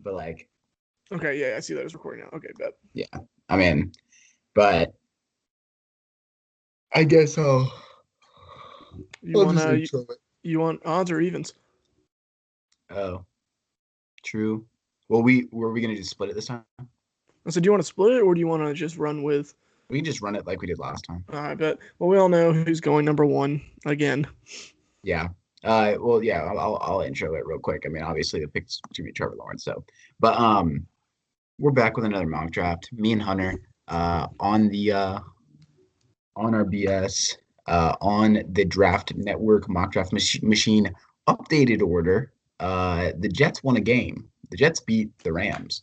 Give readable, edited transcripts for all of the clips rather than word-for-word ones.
but like, Okay, yeah, I see that as recording now. Okay, bet. yeah, I mean, but I guess You I'll want just intro it. you want odds or evens? Oh, true. Well, were we gonna just split it this time? I said, do you want to split it or do you want to just run with? We can just run it like we did last time. I bet. Well, we all know who's going number one again. Yeah. Well, yeah, I'll intro it real quick. I mean, obviously the pick's to be Trevor Lawrence, so but we're back with another mock draft. Me and Hunter on our BS on the Draft Network mock draft machine updated order. The Jets won a game. The Jets beat the Rams.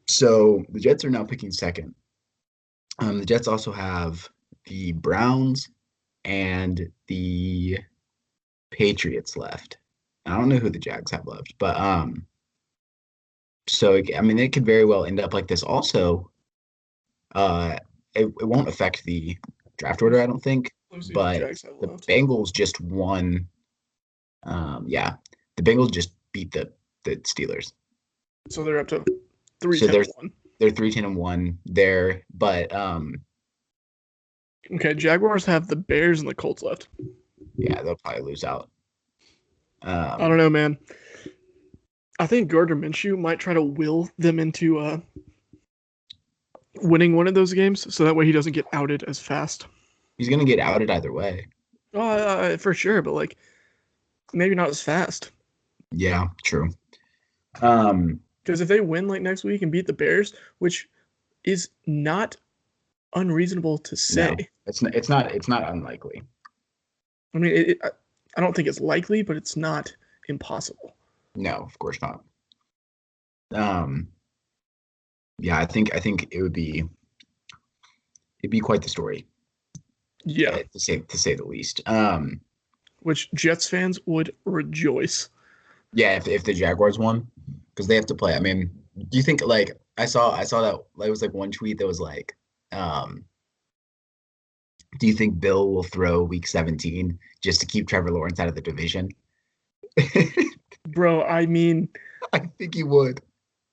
So the Jets are now picking second. The Jets also have the Browns and the Patriots left. I don't know who the Jags have left, but so I mean, it could very well end up like this. Also, uh, it won't affect the draft order, I don't think. Let me see who the But Jags have the left. Bengals just won. Yeah, the Bengals just beat the Steelers. So they're up to 3 So 10 1. they're 3-10-1 there, but Okay, Jaguars have the Bears and the Colts left. yeah, they'll probably lose out. I don't know, man. I think Gardner Minshew might try to will them into winning one of those games, so that way he doesn't get outed as fast. He's gonna get outed either way. For sure, but like maybe not as fast. Yeah, true. Because if they win like next week and beat the Bears, which is not unreasonable to say. No, it's not unlikely. I mean, I don't think it's likely, but it's not impossible. No, of course not. Yeah, I think it'd be quite the story. Yeah, to say the least. which Jets fans would rejoice. Yeah, if the Jaguars won, because they have to play. I mean, do you think like I saw that it was like one tweet that was like, do you think Bill will throw Week 17 just to keep Trevor Lawrence out of the division? Bro, I mean, I think he would.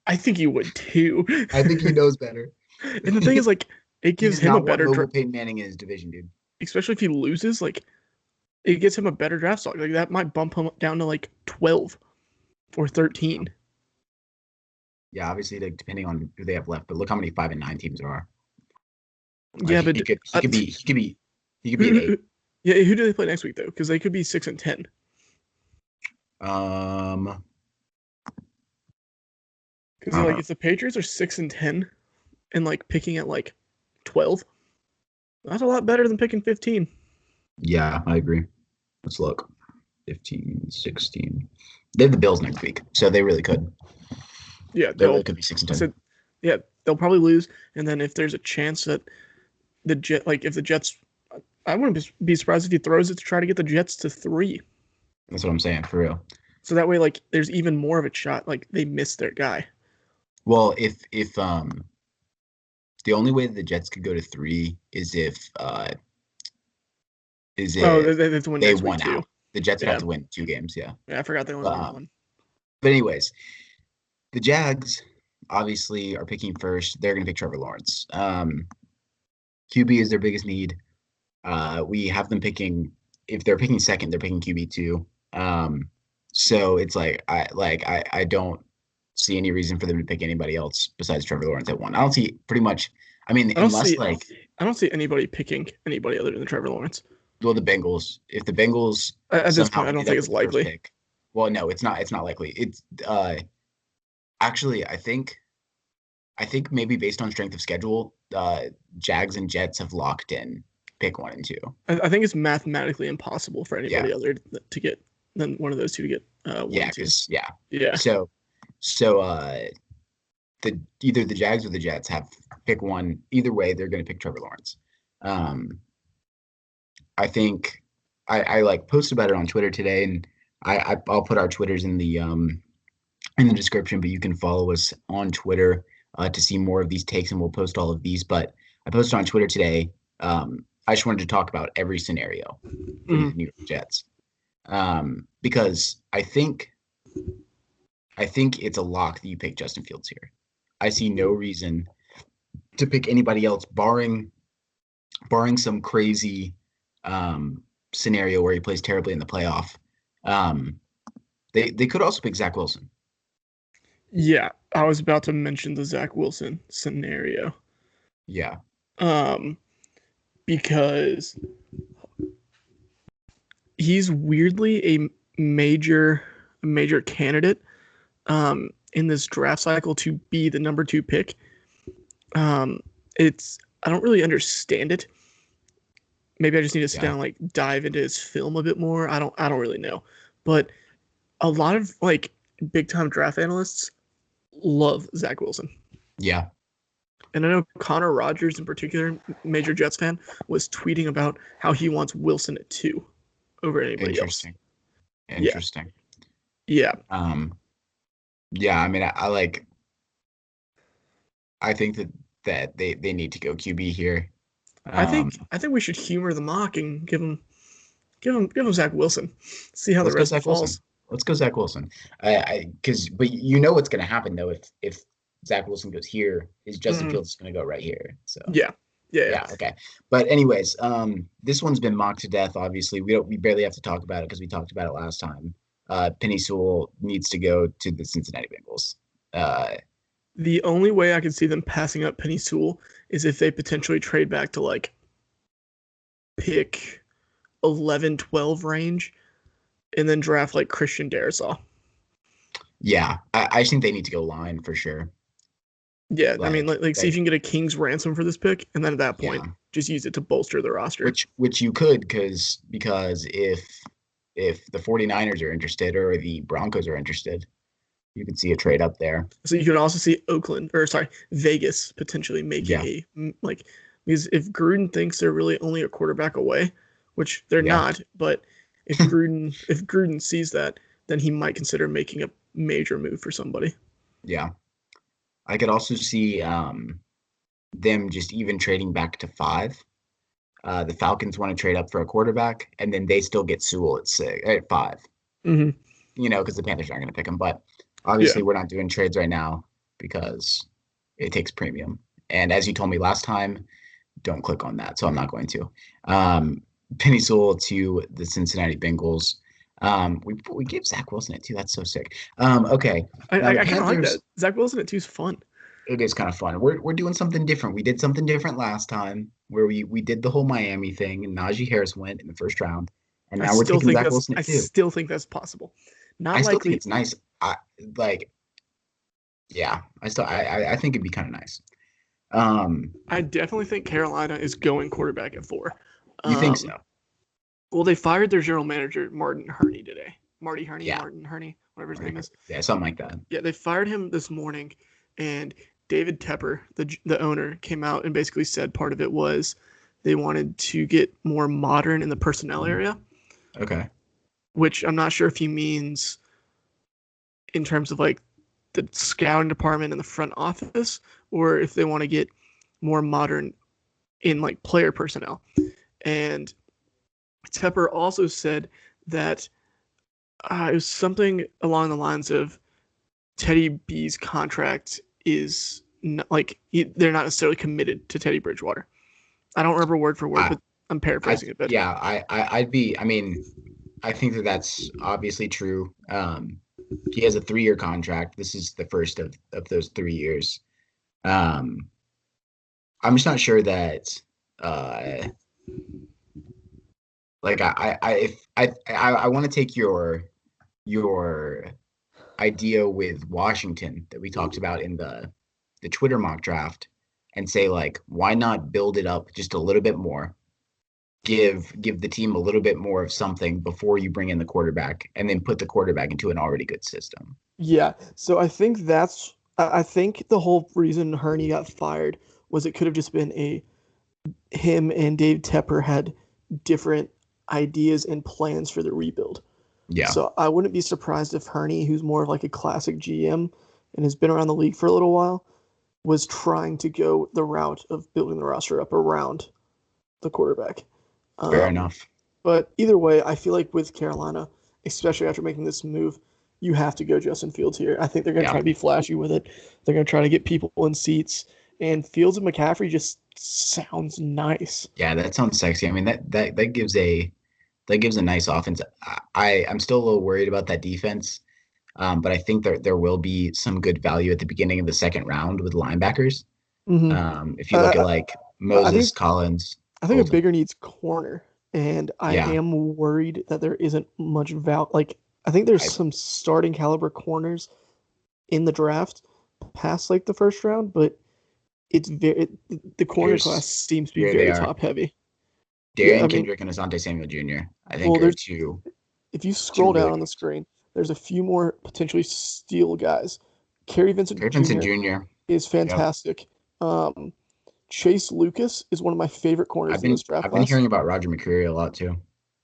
I think he would too. I think he knows better. And the thing is, like, it He gives does him a not want better, mobile Peyton Manning in his division, dude. especially if he loses. Like, it gets him a better draft stock. Like that might bump him down to like 12 or 13. Yeah, obviously, like, depending on who they have left, but look how many 5-9 teams there are. Like, Yeah, but he could be an 8. Yeah, who do they play next week though? Because they could be 6-10. Because like if the Patriots are 6-10 and like picking at like 12, that's a lot better than picking 15. Yeah, I agree. Let's look. 15, 16. They have the Bills next week, so they really could. Yeah, they really could be 6-10. Yeah, they'll probably lose, and then if there's a chance that if the Jets, I wouldn't be surprised if he throws it to try to get the Jets to 3. That's what I'm saying, for real. So that way, like, there's even more of a shot. Like they miss their guy. Well, if the only way that the Jets could go to 3 is if they have to win next week too. Out. The Jets would have to win 2 games. Yeah. Yeah, I forgot they only won 1. But anyways, the Jags obviously are picking first. They're going to pick Trevor Lawrence. QB is their biggest need. We have them picking. If they're picking second, they're picking QB 2. So it's like I don't see any reason for them to pick anybody else besides Trevor Lawrence at 1. I don't see pretty much. I mean, I don't see anybody picking anybody other than Trevor Lawrence. Well, the Bengals. If the Bengals at this point, I don't think it's likely. Pick, well, no, it's not. It's not likely. It's actually, I think maybe based on strength of schedule, Jags and Jets have locked in pick 1 and 2. I think it's mathematically impossible for anybody other to get than one of those two to get 1 yeah, and 2. Yeah. So either the Jags or the Jets have pick 1. Either way, they're going to pick Trevor Lawrence. I think I like posted about it on Twitter today, and I'll put our Twitters in the description, but you can follow us on Twitter to see more of these takes, and we'll post all of these. But I posted on Twitter today. I just wanted to talk about every scenario for the New York Jets, because I think I think it's a lock that you pick Justin Fields here. I see no reason to pick anybody else, barring some crazy scenario where he plays terribly in the playoff. Um, they could also pick Zach Wilson. Yeah, I was about to mention the Zach Wilson scenario. Yeah. Um, because he's weirdly a major candidate in this draft cycle to be the number 2 pick. It's I don't really understand it. Maybe I just need to sit down and like dive into his film a bit more. I don't really know. But a lot of like big time draft analysts love Zach Wilson. Yeah. And I know Connor Rogers in particular, major Jets fan, was tweeting about how he wants Wilson at 2 over anybody else. Interesting. Yeah. Yeah, I mean I think that they need to go QB here. I think we should humor the mock and give him Zach Wilson. See how the rest falls. Let's go Zach Wilson. But you know what's going to happen though if Zach Wilson goes here, is Justin Fields is going to go right here. So yeah. Okay. But anyways, this one's been mocked to death. Obviously, we barely have to talk about it because we talked about it last time. Penny Sewell needs to go to the Cincinnati Bengals. The only way I can see them passing up Penny Sewell is if they potentially trade back to like pick 11, 12 range and then draft like Christian Darrisaw. Yeah, I think they need to go line for sure. Yeah, I mean, see if you can get a king's ransom for this pick, and then at that point, just use it to bolster the roster. Which you could, because if the 49ers are interested or the Broncos are interested, you could see a trade up there. So you could also see Vegas potentially making because if Gruden thinks they're really only a quarterback away, which they're not, but if Gruden sees that, then he might consider making a major move for somebody. Yeah. I could also see them just even trading back to 5. The Falcons want to trade up for a quarterback, and then they still get Sewell at 5. Mm-hmm. You know, because the Panthers aren't going to pick him. But obviously, we're not doing trades right now because it takes premium. And as you told me last time, don't click on that. So I'm not going to. Penny Sewell to the Cincinnati Bengals. We gave Zach Wilson at 2. That's so sick. Okay. I kind of like that. Zach Wilson at 2 is fun. It is kind of fun. We're doing something different. We did something different last time where we did the whole Miami thing and Najee Harris went in the first round. And now we're taking Zach Wilson at 2. I still think that's possible. I still think it's nice. I think it'd be kind of nice. I definitely think Carolina is going quarterback at 4. You think so? Well, they fired their general manager, Martin Hurney, today. Martin Hurney, whatever his name is. Yeah, something like that. Yeah, they fired him this morning, and David Tepper, the owner, came out and basically said part of it was they wanted to get more modern in the personnel area. Okay. Which I'm not sure if he means in terms of like the scouting department and the front office, or if they want to get more modern in like player personnel. And Tepper also said that it was something along the lines of Teddy B's contract is not, they're not necessarily committed to Teddy Bridgewater. I don't remember word for word, but I'm paraphrasing it. But yeah, I think that's obviously true. He has a 3-year contract. This is the first of those 3 years. I'm just not sure that I want to take your idea with Washington that we talked about in the Twitter mock draft and say, like, why not build it up just a little bit more, give the team a little bit more of something before you bring in the quarterback, and then put the quarterback into an already good system. Yeah, so I think the whole reason Hurney got fired was it could have just been him and Dave Tepper had different ideas and plans for the rebuild. Yeah. So I wouldn't be surprised if Hurney, who's more of like a classic GM and has been around the league for a little while, was trying to go the route of building the roster up around the quarterback. Fair enough. But either way, I feel like with Carolina, especially after making this move, you have to go Justin Fields here. I think they're going to Yeah. try to be flashy with it. They're going to try to get people in seats. And Fields and McCaffrey just sounds nice. Yeah, that sounds sexy. I mean, that gives a nice offense. I'm still a little worried about that defense, but I think there will be some good value at the beginning of the second round with linebackers. Mm-hmm. If you look at Uh, like I Moses, think Collins, I think a Golden. bigger needs corner, and I Yeah, am worried that there isn't much value. Like I think there's I some starting caliber corners in the draft past like the first round, but the corner class here's seems to be here they very are. top heavy. Yeah, I Darian mean, Kendrick and Asante Samuel Jr. I think well, are there's two if you two scroll down really on the good. screen, there's a few more potentially steal guys. Kerry Vincent Gary Vincent Jr. Jr. is Yep. fantastic. Um, Chase Lucas is one of my favorite corners in this draft I've been class. hearing about Roger McCreary a lot too.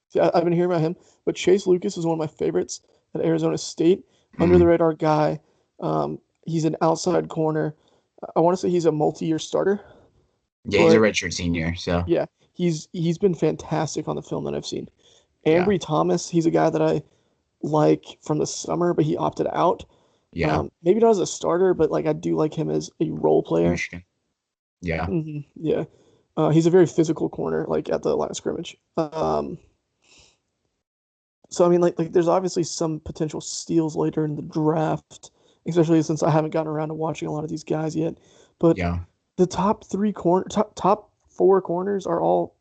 See, I've been hearing about him, but Chase Lucas is one of my favorites at Arizona State. Under the Mm. radar guy. He's an outside corner. I want to say he's a multi-year starter, Yeah, he's a but redshirt senior, so yeah, he's been fantastic on the film that I've seen. yeah, Ambry Thomas, he's a guy that I like from the summer, but he opted out. yeah, Maybe not as a starter, but like I do like him as a role player. Michigan. Yeah, Yeah, he's a very physical corner, like at the line of scrimmage. So I mean, like there's obviously some potential steals later in the draft, especially since I haven't gotten around to watching a lot of these guys yet. But yeah, the top four corners are all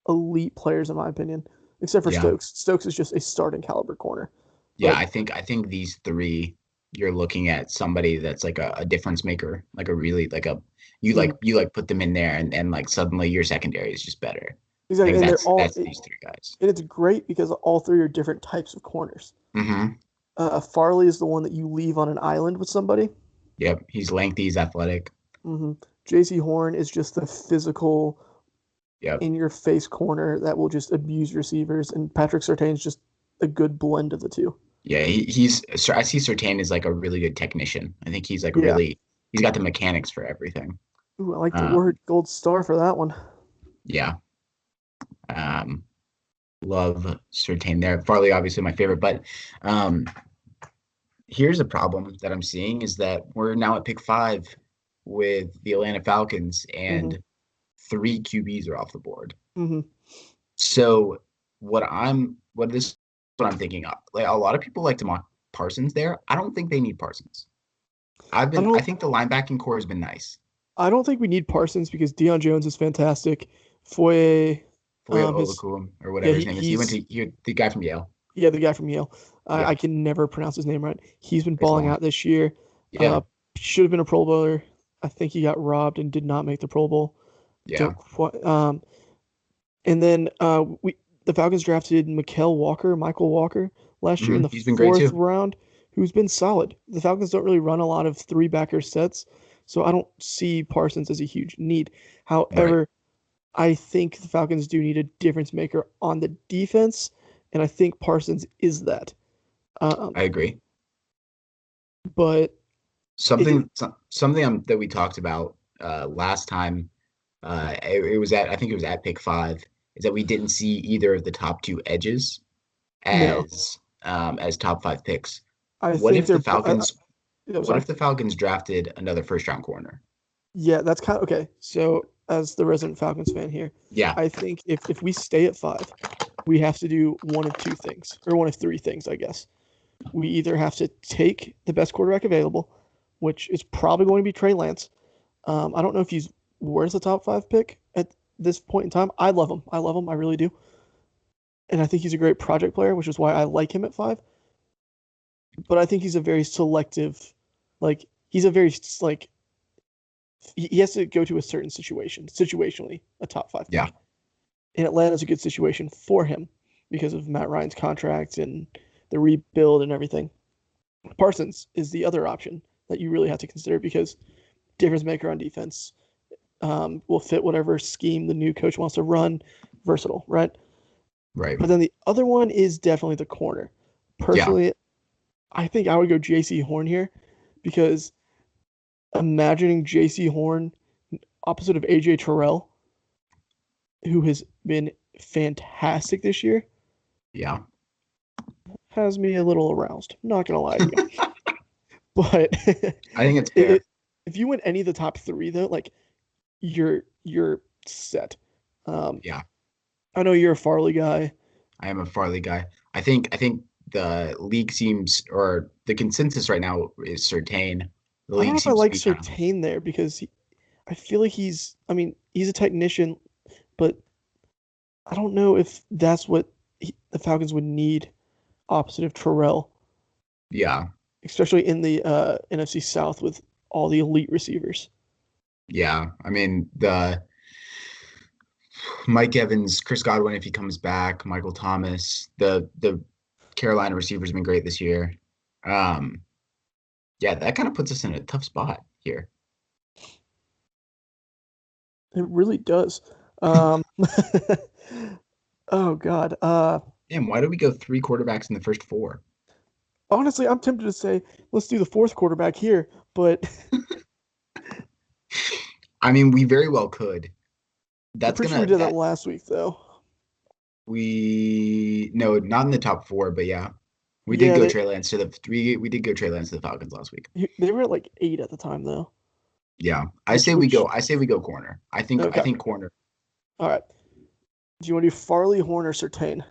elite players in my opinion, except for yeah. Stokes. Stokes is just a starting caliber corner. Yeah, But I think these three, you're looking at somebody that's like a difference maker, like a really like a mhm, you like put them in there and like suddenly your secondary is just better. I exactly, think and they're all that's these three guys. and it's great because all three are different types of corners. Mm-hmm. Farley is the one that you leave on an island with somebody. Yep. He's lengthy, he's athletic. Mm-hmm. J.C. Horn is just the physical Yep. in your face corner that will just abuse receivers, and Patrick Surtain is just a good blend of the two. Yeah, I see Sertain is like a really good technician. I think he's like Yeah. really he's got the mechanics for everything. Ooh, I like the Um, word gold star for that one. yeah. Um, love Sertain there. Farley obviously my favorite, but um here's a problem that I'm seeing is that we're now at pick 5 with the Atlanta Falcons Mm-hmm. and 3 QBs are off the board. Mm-hmm. So what I'm thinking of. Like a lot of people like to mock Parsons there. I don't think they need Parsons. I I don't think the linebacking core has been nice. I don't think we need Parsons because Deion Jones is fantastic. Foye, Foye his Oluokun or yeah whatever his name is. The guy from Yale. yeah, the guy from Yale. I Yeah. can never pronounce his name right. He's been It's balling long. out this year. Yeah. Should have been a Pro Bowler. I think he got robbed and did not make the Pro Bowl. Yeah. Don't quite. And then we the Falcons drafted Michael Walker last year in the He's been great fourth too. round, who's been solid. The Falcons don't really run a lot of three backer sets, so I don't see Parsons as a huge need. Right. However, I think the Falcons do need a difference maker on the defense, and I think Parsons is that. Um, I agree. but it, Something that we talked about last time. It was at I think it was at pick 5. Is that we didn't see either of the top two edges no, as top 5 picks. I What think if the they're. Falcons I'm What sorry. if the Falcons drafted another first round corner? Yeah, that's kind of okay. So, as the resident Falcons fan here, Yeah. I think if we stay at 5, we have to do one of two things, or one of three things, I guess. We either have to take the best quarterback available, which is probably going to be Trey Lance. I don't know if he's worth a top 5 pick at this point in time. I love him. I love him. I really do. And I think he's a great project player, which is why I like him at 5. But I think he's a very selective, like, he's a very, like, he has to go to a certain situation, situationally, a top 5 Yeah. pick. And Atlanta's a good situation for him because of Matt Ryan's contract and the rebuild and everything. Parsons is the other option that you really have to consider because difference maker on defense will fit whatever scheme the new coach wants to run. Versatile, right? Right. But then the other one is definitely the corner. Yeah. Personally, I think I would go J.C. Horn here because imagining J.C. Horn opposite of A.J. Terrell, who has been fantastic this year, Yeah. has me a little aroused. Not gonna lie to you, but I think it's fair. it, if you win any of the top three though, like you're set. Um, Yeah, I know you're a Farley guy. I am a Farley guy. I think the league seems, or the consensus right now is Certain. The I don't league know if I seems to like be kind of, Sertain there because I feel like I mean, he's a technician, but I don't know if that's what the Falcons would need opposite of Terrell, yeah, especially in the NFC South with all the elite receivers. yeah. I mean, the Mike Evans, Chris Godwin, if he comes back, Michael Thomas, the Carolina receivers have been great this year. Um, yeah, that kind of puts us in a tough spot here. It really does. Um, oh God. Damn, why do we go three quarterbacks in the first four? Honestly, I'm tempted to say let's do the fourth quarterback here, but I mean, we very well could. I'm That's pretty sure we gonna did that that last week though. we no, not in the top four, but yeah, we did Yeah, go Trey Lance to the three. We did go Trey Lance to the Falcons last week. they were at like 8 at the time though. Yeah, I Which say we which go. I say we go corner. I okay. think corner. All right. Do you want to do Farley, Horn, or Sertain?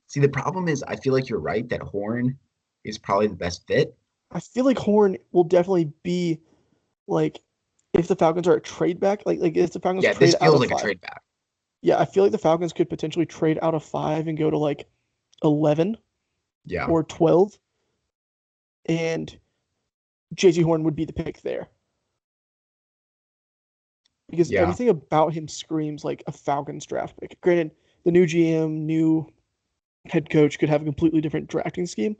See, the problem is, I feel like you're right that Horn is probably the best fit. I feel like Horn will definitely be like if the Falcons are a trade back, like if the Falcons Yeah, this trade out feels of like a five. trade back. Yeah, I feel like the Falcons could potentially trade out of 5 and go to like 11 Yeah, or 12, and JC Horn would be the pick there because yeah, everything about him screams like a Falcons draft pick. Granted, the new GM, new head coach could have a completely different drafting scheme,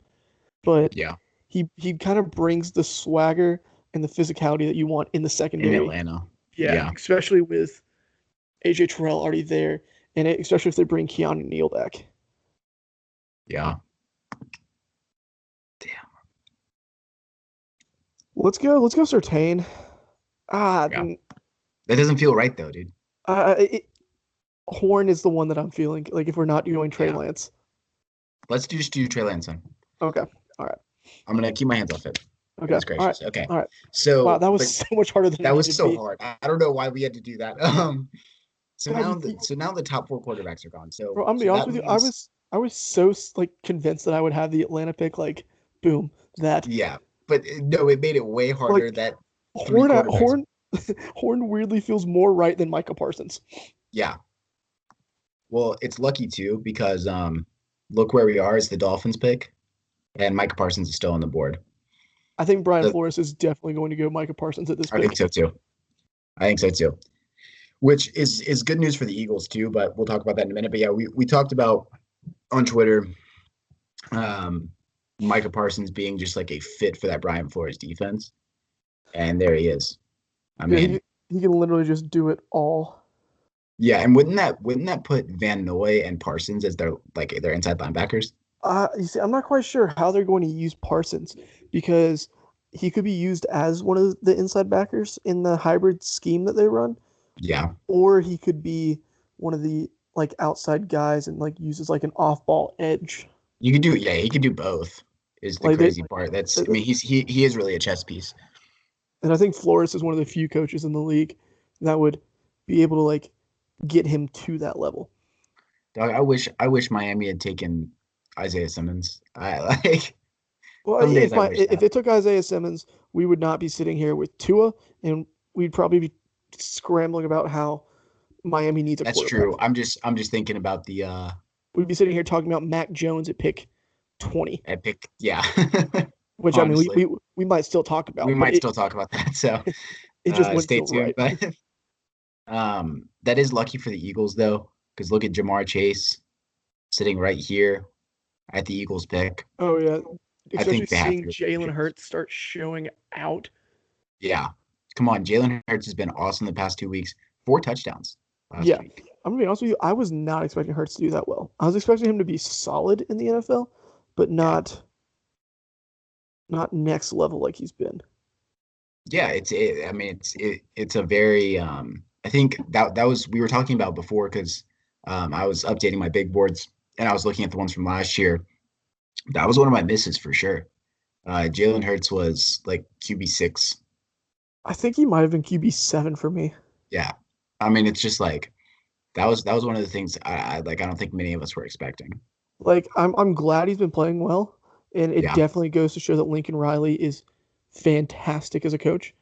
but yeah. he kind of brings the swagger and the physicality that you want in the In secondary. Atlanta. Yeah, Yeah, especially with AJ Terrell already there, and especially if they bring Keanu Neal back. yeah. Damn. Let's go Sertain. Ah, Yeah. That doesn't feel right though, dude. it, Horn is the one that I'm feeling. Like if we're not going Trey Yeah. Lance. Let's just do Trey Lance then. Okay. All right. I'm gonna keep my hands off it. Okay. Goodness All right. gracious. Okay. All right. Wow, So, that was but so much harder than it that was needed to so be. hard. I don't know why we had to do that. So God, now the top four quarterbacks are gone. bro, So I'm gonna so be honest that with you. means I was so like convinced that I would have the Atlanta pick. Like, boom, that yeah. But no, it made it way like harder that three Horn quarterbacks. Horn Horn weirdly feels more right than Micah Parsons. Yeah. Well, it's lucky too because look where we are. It's the Dolphins pick, and Micah Parsons is still on the board. I think Brian So Flores is definitely going to go Micah Parsons at this I think pick. so too. I think so too. Which is good news for the Eagles too, but we'll talk about that in a minute. But yeah, we talked about on Twitter um Micah Parsons being just like a fit for that Brian Flores defense. And there he is. I Yeah, mean, he can literally just do it all. yeah, and wouldn't that put Van Noy and Parsons as their inside linebackers? You see, I'm not quite sure how they're going to use Parsons because he could be used as one of the inside backers in the hybrid scheme that they run, Yeah. or he could be one of the like outside guys and like uses like an off-ball edge. You could do yeah, he could do both is the Like they, crazy part. That's I mean, he is really a chess piece. and I think Flores is one of the few coaches in the league that would be able to like get him to that level. Dog, I wish Miami had taken Isaiah Simmons. I like Well, some days I wish if that. it took Isaiah Simmons, we would not be sitting here with Tua, and we'd probably be scrambling about how Miami needs a That's true. quarterback. I'm just thinking about the We'd be sitting here talking about Mac Jones at pick 20, epic. Yeah. which I mean Honestly, we might still talk we about, but might still talk about that. So it just wouldn't stay feel tuned. right. But that is lucky for the Eagles though, because look at Jamar Chase sitting right here at the Eagles pick. Oh yeah, I especially think they have seeing to. Jalen Hurts start showing out. Yeah. Come on. Jalen Hurts has been awesome the past 2 weeks. 4 touchdowns last Yeah, week. I'm gonna be honest with you. I was not expecting Hurts to do that well. I was expecting him to be solid in the NFL, but Yeah. not next level like he's been. Yeah. I mean, it's a very, I think that was, we were talking about before because I was updating my big boards and I was looking at the ones from last year, that was one of my misses for sure. Jalen Hurts was like QB6. I think he might have been QB7 for me. Yeah. I mean, it's just like that was one of the things I like I don't think many of us were expecting. Like I'm glad he's been playing well, and it Yeah. definitely goes to show that Lincoln Riley is fantastic as a coach.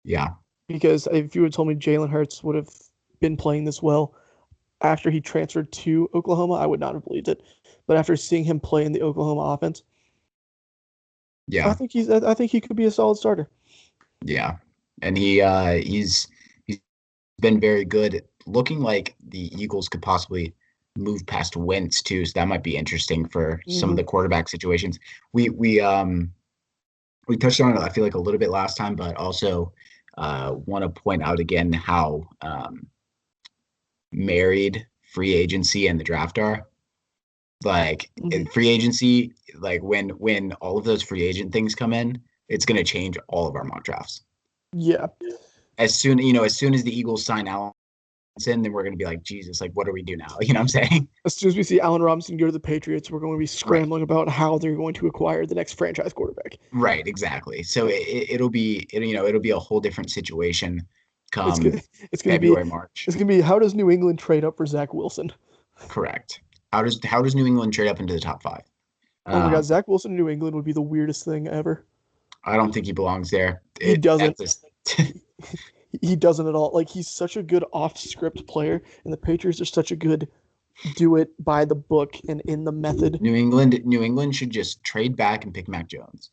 Yeah. Because if you had told me Jalen Hurts would have been playing this well after he transferred to Oklahoma, I would not have believed it. But after seeing him play in the Oklahoma offense, Yeah. I think he could be a solid starter. Yeah. And he's been very good. Looking like the Eagles could possibly move past Wentz too, so that might be interesting for some of Mm-hmm. the quarterback situations. We touched on it, I feel like a little bit last time, but also want to point out again how married free agency and the draft are. Like Mm-hmm. in free agency, like when all of those free agent things come in, it's going to change all of our mock drafts. Yeah, As soon as the Eagles sign Allen, then we're going to be like, Jesus, like what do we do now? You know what I'm saying? as soon as we see Allen Robinson go to the Patriots, we're going to be Right. scrambling about how they're going to acquire the next franchise quarterback. Right, exactly. So it'll be a whole different situation It's come gonna it's gonna be February, March. it's gonna be how does New England trade up for Zach Wilson? Correct. How does New England trade up into the top five? Oh my God, Um, Zach Wilson in New England would be the weirdest thing ever. I don't think he belongs there. He It at doesn't. this He doesn't at all. Like he's such a good off-script player, and the Patriots are such a good do it by the book and in the method. New England should just trade back and pick Mac Jones.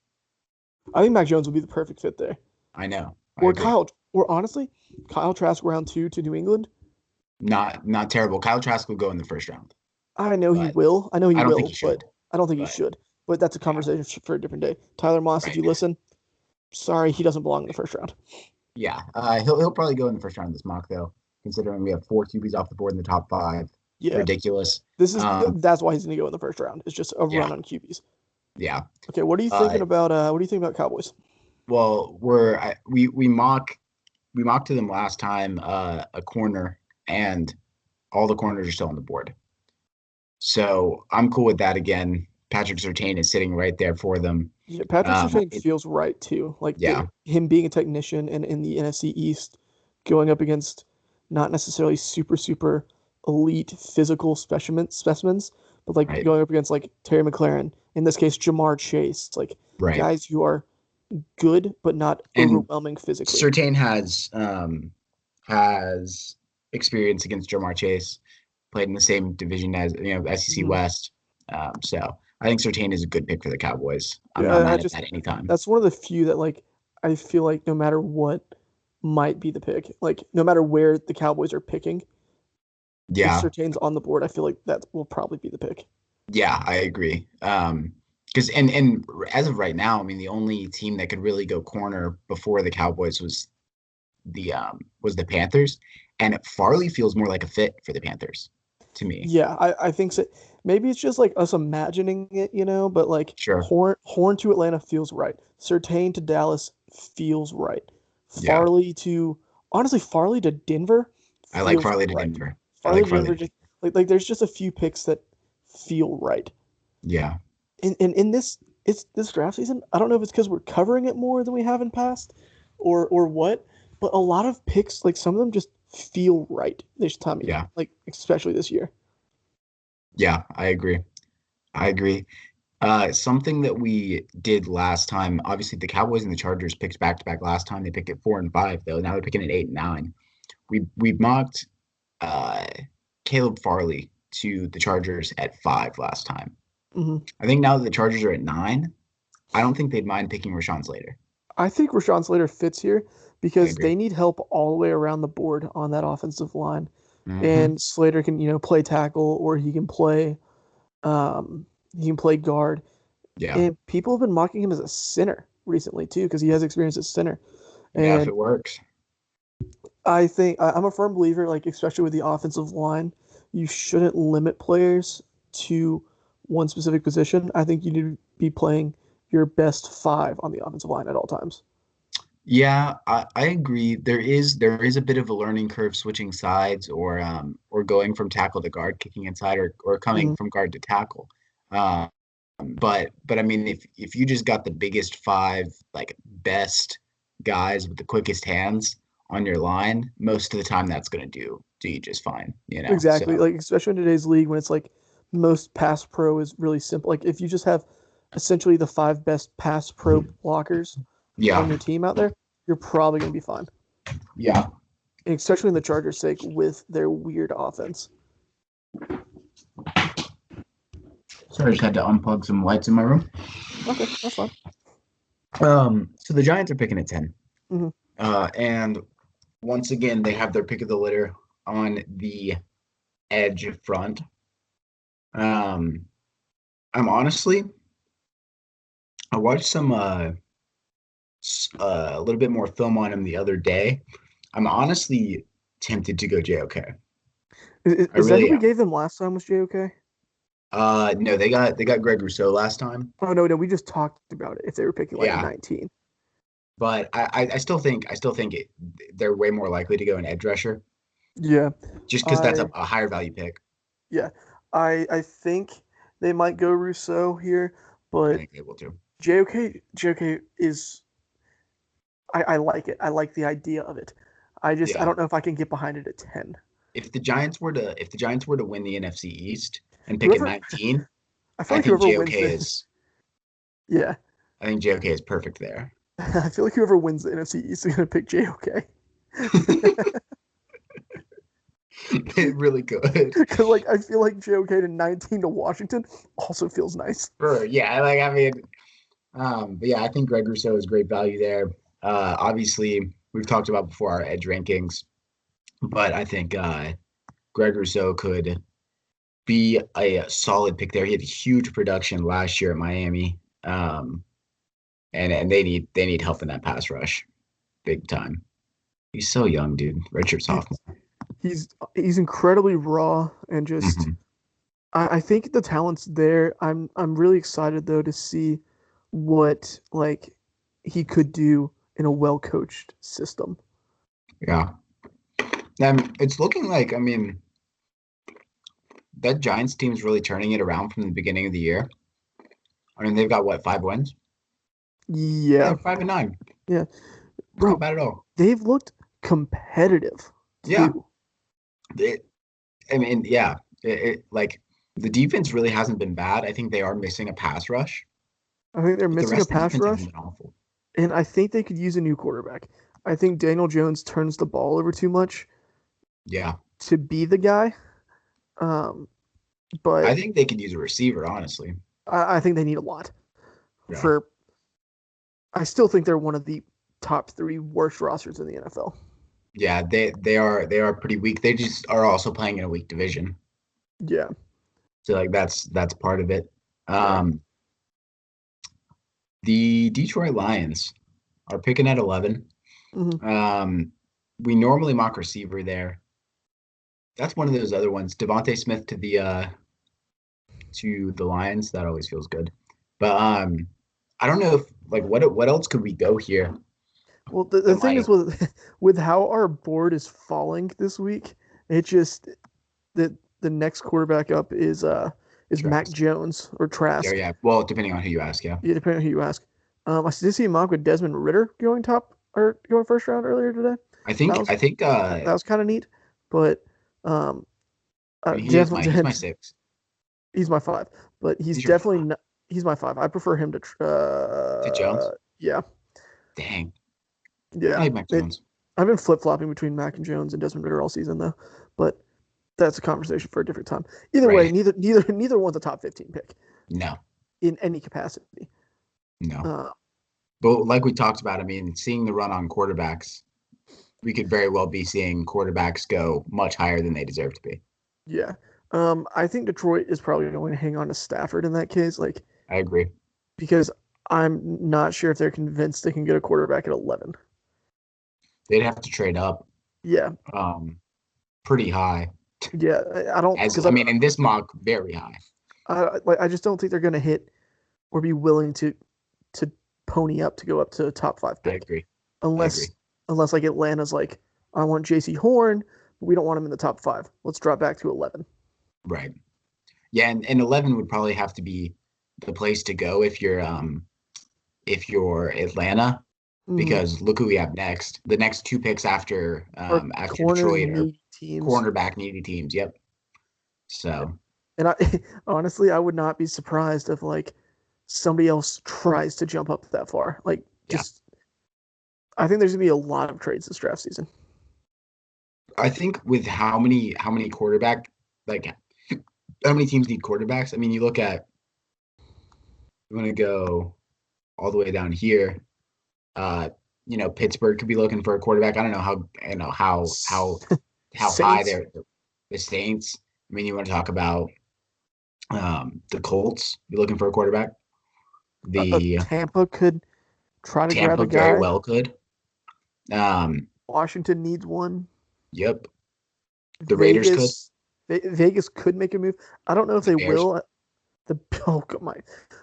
I think Mac Jones would be the perfect fit there. I know. I Or agree. honestly, Kyle Trask round two to New England. Not terrible. Kyle Trask will go in the first round, I know he but will. I know he I don't think will, he but should. I don't think he But should. But that's a yeah, conversation for a different day. Tyler Moss, if right. you listen, sorry, he doesn't belong in the first round. Yeah. He'll probably go in the first round of this mock though, considering we have four QBs off the board in the top five. Yeah, Ridiculous. that's why he's gonna go in the first round. It's just a Yeah. run on QBs. Yeah. Okay, what are you Uh, thinking about? What do you think about Cowboys? well, we mocked to them last time a corner, and all the corners are still on the board. So I'm cool with that again. Patrick Surtain is sitting right there for them. Yeah, Patrick Surtain It, feels right too. Like yeah, him being a technician and in the NFC East, going up against not necessarily super elite physical specimens, but like right, going up against like Terry McLaurin, in this case Jamar Chase, like right. guys who are good but not And overwhelming physically. Surtain has experience against Jamar Chase, played in the same division as SEC Mhm. West. So I think Surtain is a good pick for the Cowboys. I'm not Yeah, mad at that anytime. that's one of the few that like I feel like no matter what might be the pick. Like no matter where the Cowboys are picking, if Yeah, Surtain's on the board, I feel like that will probably be the pick. yeah, I agree. Because and as of right now, I mean, the only team that could really go corner before the Cowboys was the Panthers, and Farley feels more like a fit for the Panthers to me. Yeah, I think so. Maybe it's just like us imagining it, but like Sure. Horn to Atlanta feels right. Surtain to Dallas feels right. Yeah, Farley to Denver I like feels Farley to right. Denver. I Farley like to Farley Denver to just Denver. like there's just a few picks that feel right. Yeah, In this draft season, I don't know if it's because we're covering it more than we have in past, or what, but a lot of picks, like some of them just feel right this time of year, yeah, like especially this year. yeah. I agree. I agree. Something that we did last time, obviously the Cowboys and the Chargers picked back to back last time. They picked at 4 and 5 though. Now they're picking at 8 and 9. We mocked uh, Caleb Farley to the Chargers at 5 last time. Hmm. I think now that the Chargers are at 9, I don't think they'd mind picking Rashawn Slater. I think Rashawn Slater fits here I because agree. they need help all the way around the board on that offensive line, Hmm. and Slater can play tackle or um, he can play guard, Yeah. and people have been mocking him as a center recently too because he has experience as center. Yeah, if And it works. I think I'm a firm believer, like especially with the offensive line, you shouldn't limit players to one specific position. I think you need to be playing your best five on the offensive line at all times. Yeah, I agree. There is a bit of a learning curve switching sides or going from tackle to guard, kicking inside or coming Mhm. from guard to tackle. Um, but I mean if you just got the biggest five like best guys with the quickest hands on your line, most of the time that's gonna do you just fine, you know. So Exactly. Like especially in today's league when it's like most pass pro is really simple. Like if you just have essentially the five best pass pro blockers on yeah, your team out there, you're probably gonna be fine. yeah. And especially in the Chargers' sake with their weird offense. Sorry, I just had to unplug some lights in my room. Okay, that's fine. So the Giants are picking at 10. Hmm. And once again, they have their pick of the litter on the edge front. Um, I'm honestly, I watched some a little bit more film on him the other day. I'm honestly tempted to go JOK. I Is that who really we am. gave them last time? Was JOK? No, they got Greg Rousseau last time. Oh no, no, we just talked about it. If they were picking like Yeah, 19. but I still think they're way more likely to go an edge rusher Yeah, just because that's I a higher value pick. yeah, I think they might go Rousseau here, I but think they will too. JOK is I like it. I like the idea of it. I Yeah. don't know if I can get behind it at 10. If the Giants were to win the NFC East and pick at Whoever 19, I feel I like think whoever wins JOK the is yeah, I think JOK is perfect there. I feel like whoever wins the NFC East is gonna pick JOK. It really could. Because like I feel like JOK to 19 to Washington also feels nice. For yeah, like I mean, but yeah, I think Greg Rousseau is great value there. Obviously, we've talked about before our edge rankings, but I think Greg Rousseau could be a solid pick there. He had huge production last year at Miami, and they need help in that pass rush, big time. He's so young, dude. Redshirt He, sophomore. he's incredibly raw and just Hmm. I think the talent's there. I'm really excited though to see what like he could do in a well coached system. Yeah, it's looking like I mean that Giants team's really turning it around from the beginning of the year. I mean they've got what 5 wins? Yeah, Yeah, they're 5-9. yeah, It's not bro. bad at all. They've looked competitive Yeah, too. it, I mean yeah, like the defense really hasn't been bad. I think they are missing a pass rush, I think they're but the missing a rest of the pass defense hasn't rush, been awful. and I think they could use a new quarterback. I think Daniel Jones turns the ball over too much Yeah, to be the guy. Um, I but think they could use a receiver, honestly. I think they need a lot Yeah, for. I still think they're one of the top three worst rosters in the NFL. yeah, they are pretty weak. They just are also playing in a weak division, Yeah, so like that's part of it. yeah. Um, the Detroit Lions are picking at 11. Hmm. Um, we normally mock receiver there. That's one of those other ones. Devontae Smith to the Lions. That always feels good. But I don't know if like what else could we go here Well, that the thing is might with with how our board is falling this week, it just the next quarterback up is Mac Trask. Jones or Yeah, Trask. yeah. Well, depending on who you ask, yeah. Yeah, depending on who you ask. I did see a mock with Desmond Ritter going top or going first round earlier today. I That think was I think that was kind of neat, but um, I mean he's my definitely six. he's my five, but he's He's your definitely five. not, he's my five. I prefer him to To Jones. yeah, Dang. I yeah. like Mac Jones. I've been flip flopping between Mac and Jones and Desmond Ritter all season though, but that's a conversation for a different time. Either way, Right. neither one's a top 15 pick No, in any capacity. no. Uh, But like we talked about, I mean, seeing the run on quarterbacks, we could very well be seeing quarterbacks go much higher than they deserve to be. yeah. I think Detroit is probably going to hang on to Stafford in that case, like I agree. because I'm not sure if they're convinced they can get a quarterback at 11. They'd have to trade up Yeah, um pretty high. yeah. I don't As because I mean in this mock, very high. I just don't think they're going to hit or be willing to pony up to go up to a top five I pick. agree. I agree. unless like Atlanta's like, I want J.C. Horn, but we don't want him in the top 5. Let's drop back to 11. Right. Yeah, and 11 would probably have to be the place to go if you're Atlanta, Mm. because look who we have next. The next two picks Or after corner Detroit are needy teams. cornerback needy teams. Yep. So And I honestly, I would not be surprised if like somebody else tries to jump up that far. Like, yeah, just I think there's gonna be a lot of trades this draft season. I think with how many quarterback like how many teams need quarterbacks? I mean, you look at you want to go all the way down here. Uh, Pittsburgh could be looking for a quarterback. I don't know how how high Saints, they're the Saints. I mean, you want to talk about the Colts be looking for a quarterback. The Tampa could try to grab Tampa a very guy. well could. Um, Washington needs one. yep. The Raiders could. Vegas, Vegas could make a move. I don't know if The they Bears, will. The oh my.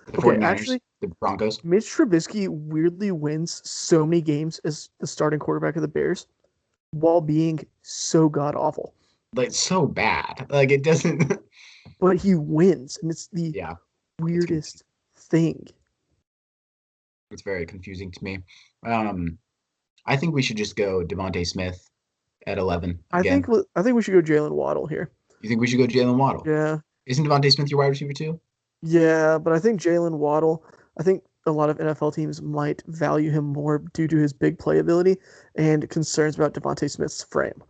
the Okay, 49ers, actually, the Broncos. Mitch Trubisky weirdly wins so many games as the starting quarterback of the Bears while being so god awful. Like so bad. Like it doesn't. But he wins, and it's the Yeah, it's weirdest thing. it's very confusing to me. Um, I think we should just go Devontae Smith at 11 I think again. I think we should go Jalen Waddle here. You think we should go Jalen Waddle? Yeah, Isn't Devontae Smith your wide receiver too? yeah, but I think Jalen Waddle. I think a lot of NFL teams might value him more due to his big playability and concerns about Devontae Smith's frame.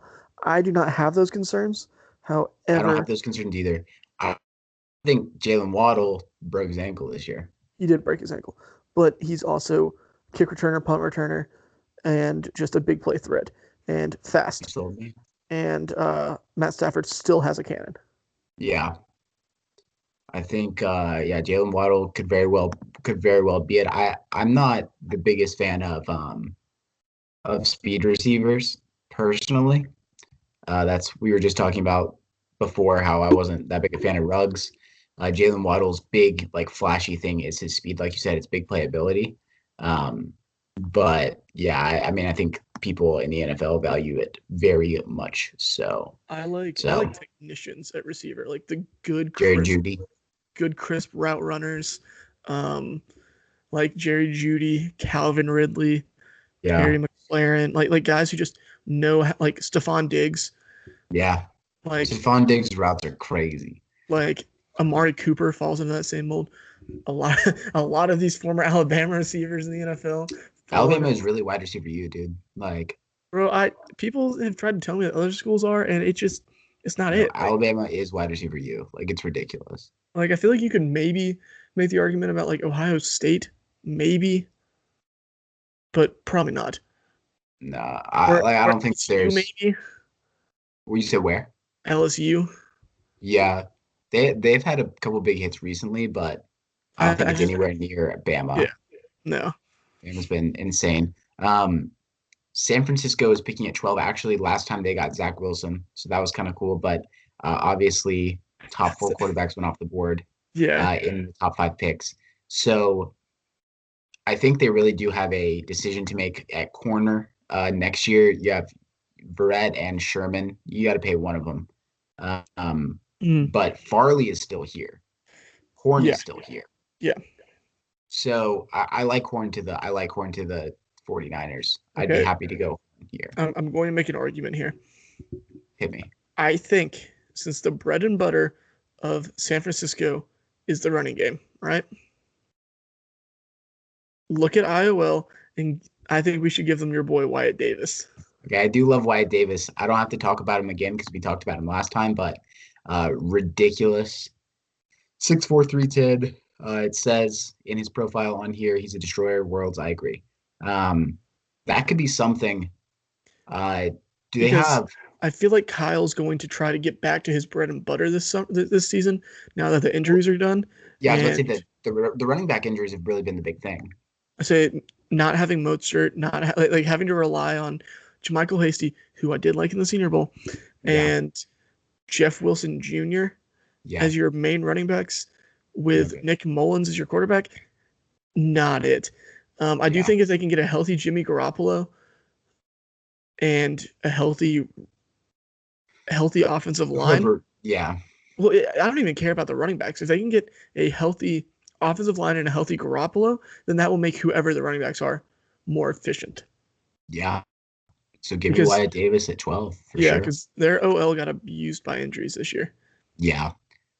I do not have those concerns. I don't have However, those concerns either. I think Jalen Waddle broke his ankle this year. he did break his ankle, but he's also kick returner, punt returner, and just a big play threat and You fast. sold me. And Matt Stafford still has a cannon. Yeah, I think yeah, Jalen Waddle could very well be it. I'm not the biggest fan of speed receivers personally. That's we were just talking about before how I wasn't that big a fan of Ruggs. Jalen Waddle's big like flashy thing is his speed, like you said, it's big playability. Um, but yeah, I mean I think people in the NFL value it very much so. I So like technicians at receiver, like the good Jerry crisp Judy, route runners, um, like Jerry Judy, Calvin Ridley, yeah, Terry McLaren, like guys who just know like Stephon Diggs, yeah. like Stephon Diggs' routes are crazy. like Amari Cooper falls into that same mold. A lot a lot of these former Alabama receivers in the NFL fall into. Alabama is really wide receiver you, dude. Like, Bro, I people have tried to tell me that other schools are, and it's not no, it. Alabama is wide receiver you. Like, it's ridiculous. Like I feel like you could maybe make the argument about like Ohio State, maybe, but probably not. No, I Or don't think LSU there's. maybe. Well, you said where? LSU. Yeah, they've had a couple big hits recently, but I don't think I it's just anywhere near yeah Bama. no. Bama's been insane. San Francisco is picking at 12. Actually, last time they got Zach Wilson, so that was kind of cool. But obviously, top four quarterbacks went off the board Yeah. in the top five picks. So I think they really do have a decision to make at corner next year. You have Verrett and Sherman. You got to pay one of them. Um, Mm, but Farley is still here. Horn yeah. is still here. Yeah. So I like Horn to the 49ers. I'd be Okay. happy to go here. I'm going to make an argument here. Hit me. I think since the bread and butter of San Francisco is the running game, right? Look at IOL, and I think we should give them your boy Wyatt Davis. Okay, I do love Wyatt Davis. I don't have to talk about him again because we talked about him last time, but ridiculous. 6'4", 310. It says in his profile on here, he's a destroyer of worlds. I agree. That could be something. Uh, do they Because have? I feel like Kyle's going to try to get back to his bread and butter this season now that the Well, injuries are done. yeah, I was about to say And that the running back injuries have really been the big thing. I say not having Mozart, not like having to rely on Jermichael Hasty, who I did like in the Senior Bowl, Yeah, and Jeff Wilson Jr. yeah, as your main running backs no with good. Nick Mullins as your quarterback. Not it. I do Yeah. think if they can get a healthy Jimmy Garoppolo and a healthy offensive line, Whoever, yeah. well, I don't even care about the running backs. If they can get a healthy offensive line and a healthy Garoppolo, then that will make whoever the running backs are more efficient. Yeah. So give me Because Wyatt Davis at 12 for yeah, sure. because their OL got abused by injuries this year. Yeah.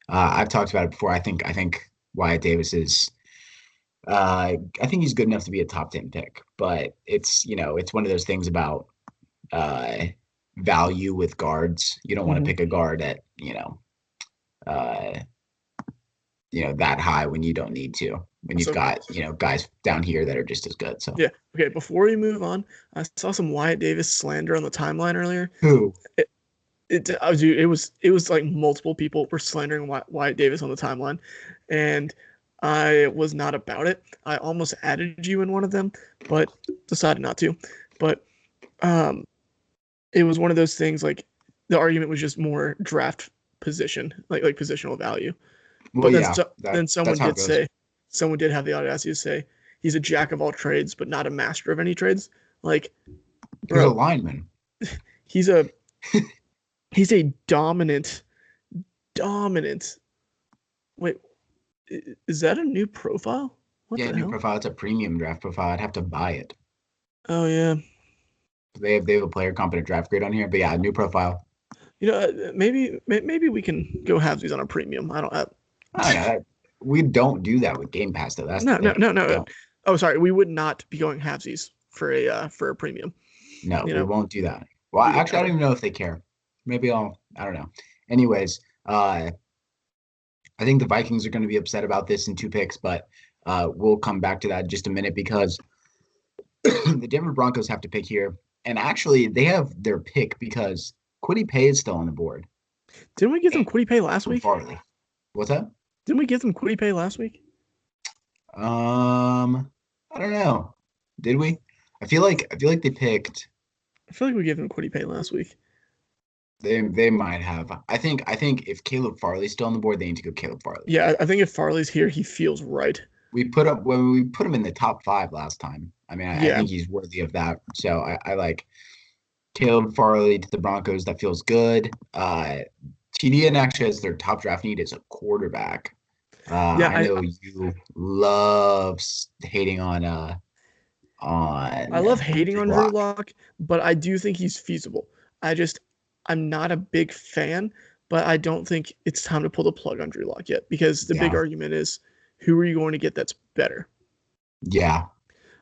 I've talked about it before. I think Wyatt Davis is I think he's good enough to be a top 10 pick, but it's one of those things about uh value with guards. You don't want to Mm-hmm. pick a guard at, uh that high when you don't need to. When you've So got, guys down here that are just as good. So yeah, okay. Before we move on, I saw some Wyatt Davis slander on the timeline earlier. who? Dude, it was like multiple people were slandering Wyatt Davis on the timeline, and I was not about it. I almost added you in one of them, but decided not to. But um, it was one of those things like the argument was just more draft position, like positional value. Well, But then yeah, then that's how it goes. someone did have the audacity to say he's a jack of all trades, but not a master of any trades. Like, He's a bro, lineman. he's a he's a dominant. Wait, is that a new profile? What Yeah, the new hell? profile. It's a premium draft profile. I'd have to buy it. Oh yeah. They have a player competent draft grade on here, but yeah, new profile. Maybe we can go halvesies on a premium. I don't. I don't know. We don't do that with Game Pass though. That's the No, no, thing. no, We no. don't. Oh, sorry. We would not be going halvesies for a premium. No, You we know, won't do that. Well, we would actually, I don't never. even know if they care. Maybe I don't know. Anyways, I think the Vikings are going to be upset about this in two picks, but we'll come back to that in just a minute because the Denver Broncos have to pick here. And actually, they have their pick because Quiddy Pay is still on the board. Didn't we give them And Quiddy Pay last week? Farley. What's that? Didn't we give them Quiddy Pay last week? I don't know. Did we? I feel like they picked. I feel like we gave them Quiddy Pay last week. They might have. I think if Caleb Farley's still on the board, they need to go Caleb Farley. Yeah, I think if Farley's here, he feels right. When we put him in the top 5 last time. I mean, I Yeah, think he's worthy of that. So I like Caleb Farley to the Broncos. That feels good. TDN actually has their top draft need as a quarterback. yeah. I know you love hating on I love hating Drew on Drew Lock. Lock, but I do think he's feasible. I'm not a big fan, but I don't think it's time to pull the plug on Drew Lock yet because the big Yeah, argument is who are you going to get that's better? yeah.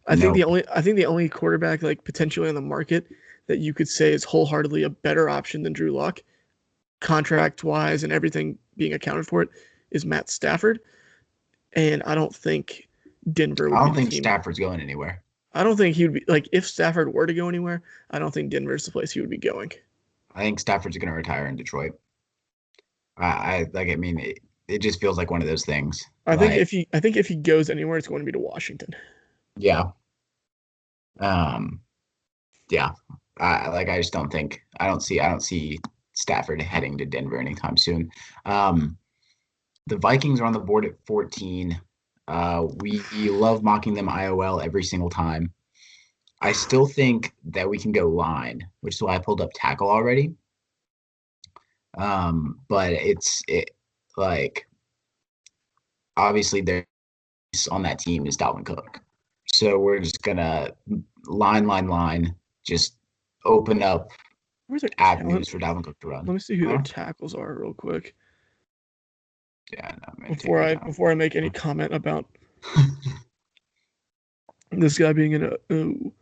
I Nope. think the only quarterback like potentially on the market that you could say is wholeheartedly a better option than Drew Lock, contract wise and everything being accounted for it, is Matt Stafford. And I don't think Denver I would be don't the think team. Stafford's going anywhere. I don't think he would be like if Stafford were to go anywhere. I don't think Denver's the place he would be going. I think Stafford's going to retire in Detroit. I like. I mean, it just feels like one of those things. Like, I think if he goes anywhere, it's going to be to Washington. yeah, um, yeah. I just don't think. I don't see Stafford heading to Denver anytime soon. Um, the Vikings are on the board at 14. We love mocking them IOL every single time. I still think that we can go line, which is why I pulled up tackle already. But like obviously there's on that team is Dalvin Cook. So we're just gonna line, just open up Where's their avenues talent? for Dalvin Cook to Let run. me see who their Huh? tackles are real quick Yeah, no, man, take your time. before I make any comment about this guy being in a. Ooh.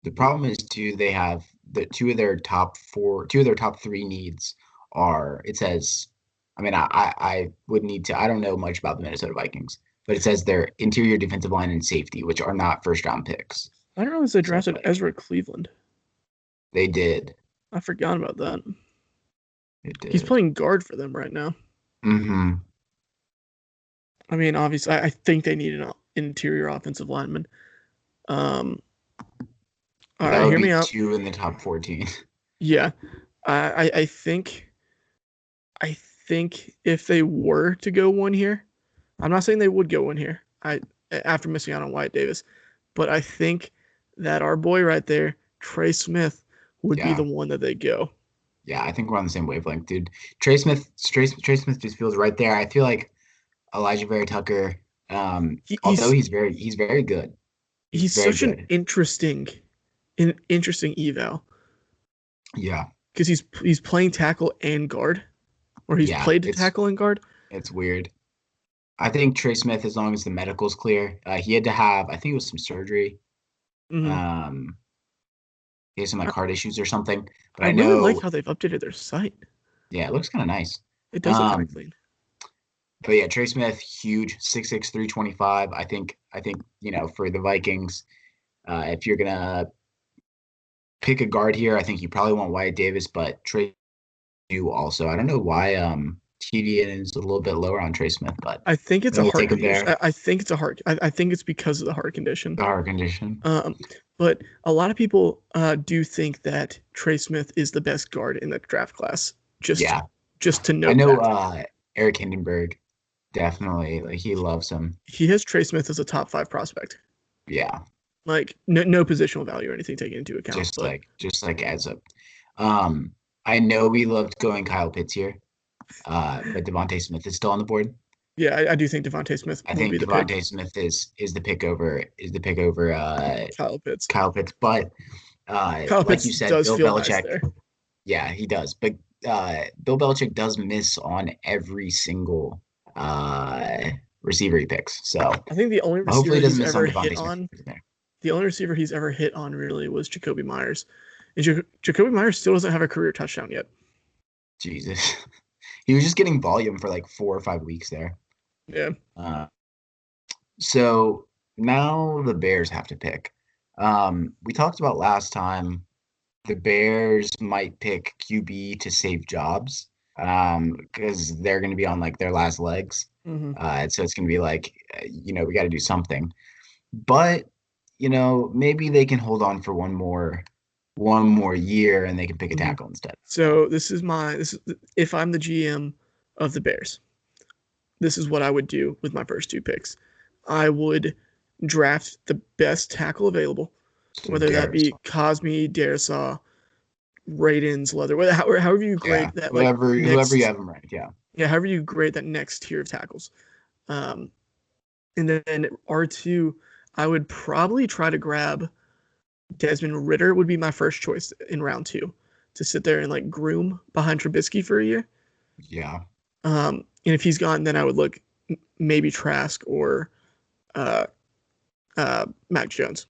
The problem is too they have the two of their top 3 needs are it says I mean I would need to I don't know much about the Minnesota Vikings, but it says their interior defensive line and safety, which are not first round picks. I don't realize they So drafted like Ezra Cleveland. they did. I forgot about that. It He's did. playing guard for them right now. Mm-hmm. I mean, obviously, I think they need an interior offensive lineman. Um, all That right, would hear me be out. 2 in the top 14. Yeah, I I think if they were to go one here, I'm not saying they would go one here. I after missing out on Wyatt Davis, but I think that our boy right there, Trey Smith, would be the Yeah. one that they go. Yeah, I think we're on the same wavelength, dude. Trey Smith just feels right there. I feel like Elijah Vera Tucker, He, although he's he's very good. He's he's very such good. an interesting eval Yeah. because he's playing tackle and guard, or he's Yeah. played to It's tackle and guard. it's weird. I think Trey Smith, as long as the medical's clear, he had to have, I think it was some surgery. Hmm. Um, he has some like I, heart issues or something. But I I really like know, how they've updated their site. yeah, it looks kind of nice. It does look kind of Um, clean. but yeah, Trey Smith, huge, 6'6", 325. I think, for the Vikings, if you're gonna pick a guard here, I think you probably want Wyatt Davis, but Trey you also. I don't know why TDN is a little bit lower on Trey Smith, but I think it's a we'll heart take him condition. there. I think it's a heart. I think it's because of the heart condition. The heart condition. Um, but a lot of people do think that Trey Smith is the best guard in the draft class. Just Yeah. just to I note know that Eric Hindenburg definitely like he loves him. he has Trey Smith as a top 5 prospect. Yeah. Like no positional value or anything taken into account, Just but like just like as a um I know we loved going Kyle Pitts here. But Devontae Smith is still on the board. yeah, I do think Devontae Smith I will be think the pick. Devontae Smith is the pick over Kyle Pitts. Kyle Pitts. But Kyle like Pitts you said, does Bill feel nice Belichick, there. yeah, he does. But Bill Belichick does miss on every single receiver he picks. So I think the only hopefully receiver he doesn't he's miss on ever hit Devontae Smith on, there. the only receiver he's ever hit on really was Jacoby Myers, and Jacoby Myers still doesn't have a career touchdown yet. Jesus. He was just getting volume for like 4 or 5 weeks there. Yeah. Uh, so now the Bears have to pick. We talked about last time the Bears might pick QB to save jobs because they're going to be on like their last legs. Hmm. So it's going to be like, we got to do something. But, maybe they can hold on for one more year and they can pick a Hmm. tackle instead. So this is if I'm the GM of the Bears, this is what I would do with my first 2 picks. I would draft the best tackle available, So whether that Darius, be Cosme, Darisaw, Radens, Leather, however you yeah, grade that, like whoever you next, have them ranked, yeah. yeah, however you grade that next tier of tackles. Um, and then R2, I would probably try to grab Desmond Ritter would be my first choice in round 2 to sit there and like groom behind Trubisky for a year. Yeah. And if he's gone, then I would look maybe Trask or uh, Mac Jones.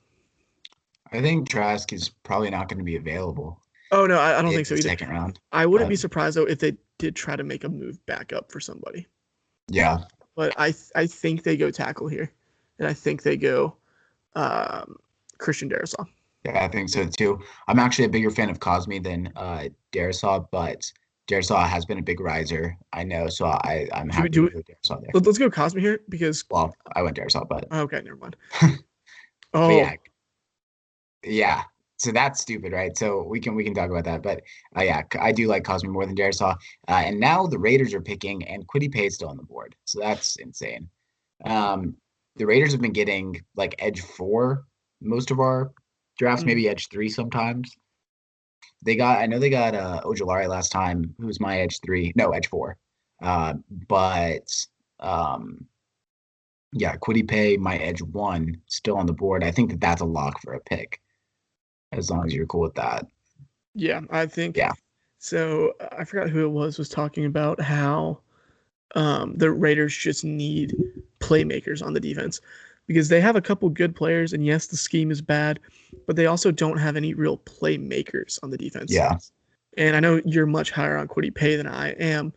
I think Trask is probably not going to be available Oh no, I don't in think so the either. second round. I wouldn't But be surprised though if they did try to make a move back up for somebody. yeah, But I think they go tackle here, and I think they go Christian Darrisaw. yeah, I think so too. I'm actually a bigger fan of Cosme than Darisaw, but Darisaw has been a big riser. I know, so I'm Do we happy to do? go Darisaw there. Let's go Cosme here because Well, I went Darisaw, but okay, never mind. but Oh, yeah. So that's stupid, right? So we can talk about that, but yeah, I do like Cosme more than Darisaw. And now the Raiders are picking, and Quiddy Pay is still on the board, so that's insane. Um, the Raiders have been getting like edge 4 most of our drafts, mm, maybe edge 3 sometimes. I know they got Ojolari last time, who's my edge 3, no, edge 4. But um, yeah, Quiddy Pay, my edge 1, still on the board. I think that's a lock for a pick, as long as you're cool with that. yeah, I think Yeah, so. I forgot who it was talking about how the Raiders just need playmakers on the defense because they have a couple good players, and yes, the scheme is bad, but they also don't have any real playmakers on the defense. yeah, And I know you're much higher on Quiddy Pay than I am,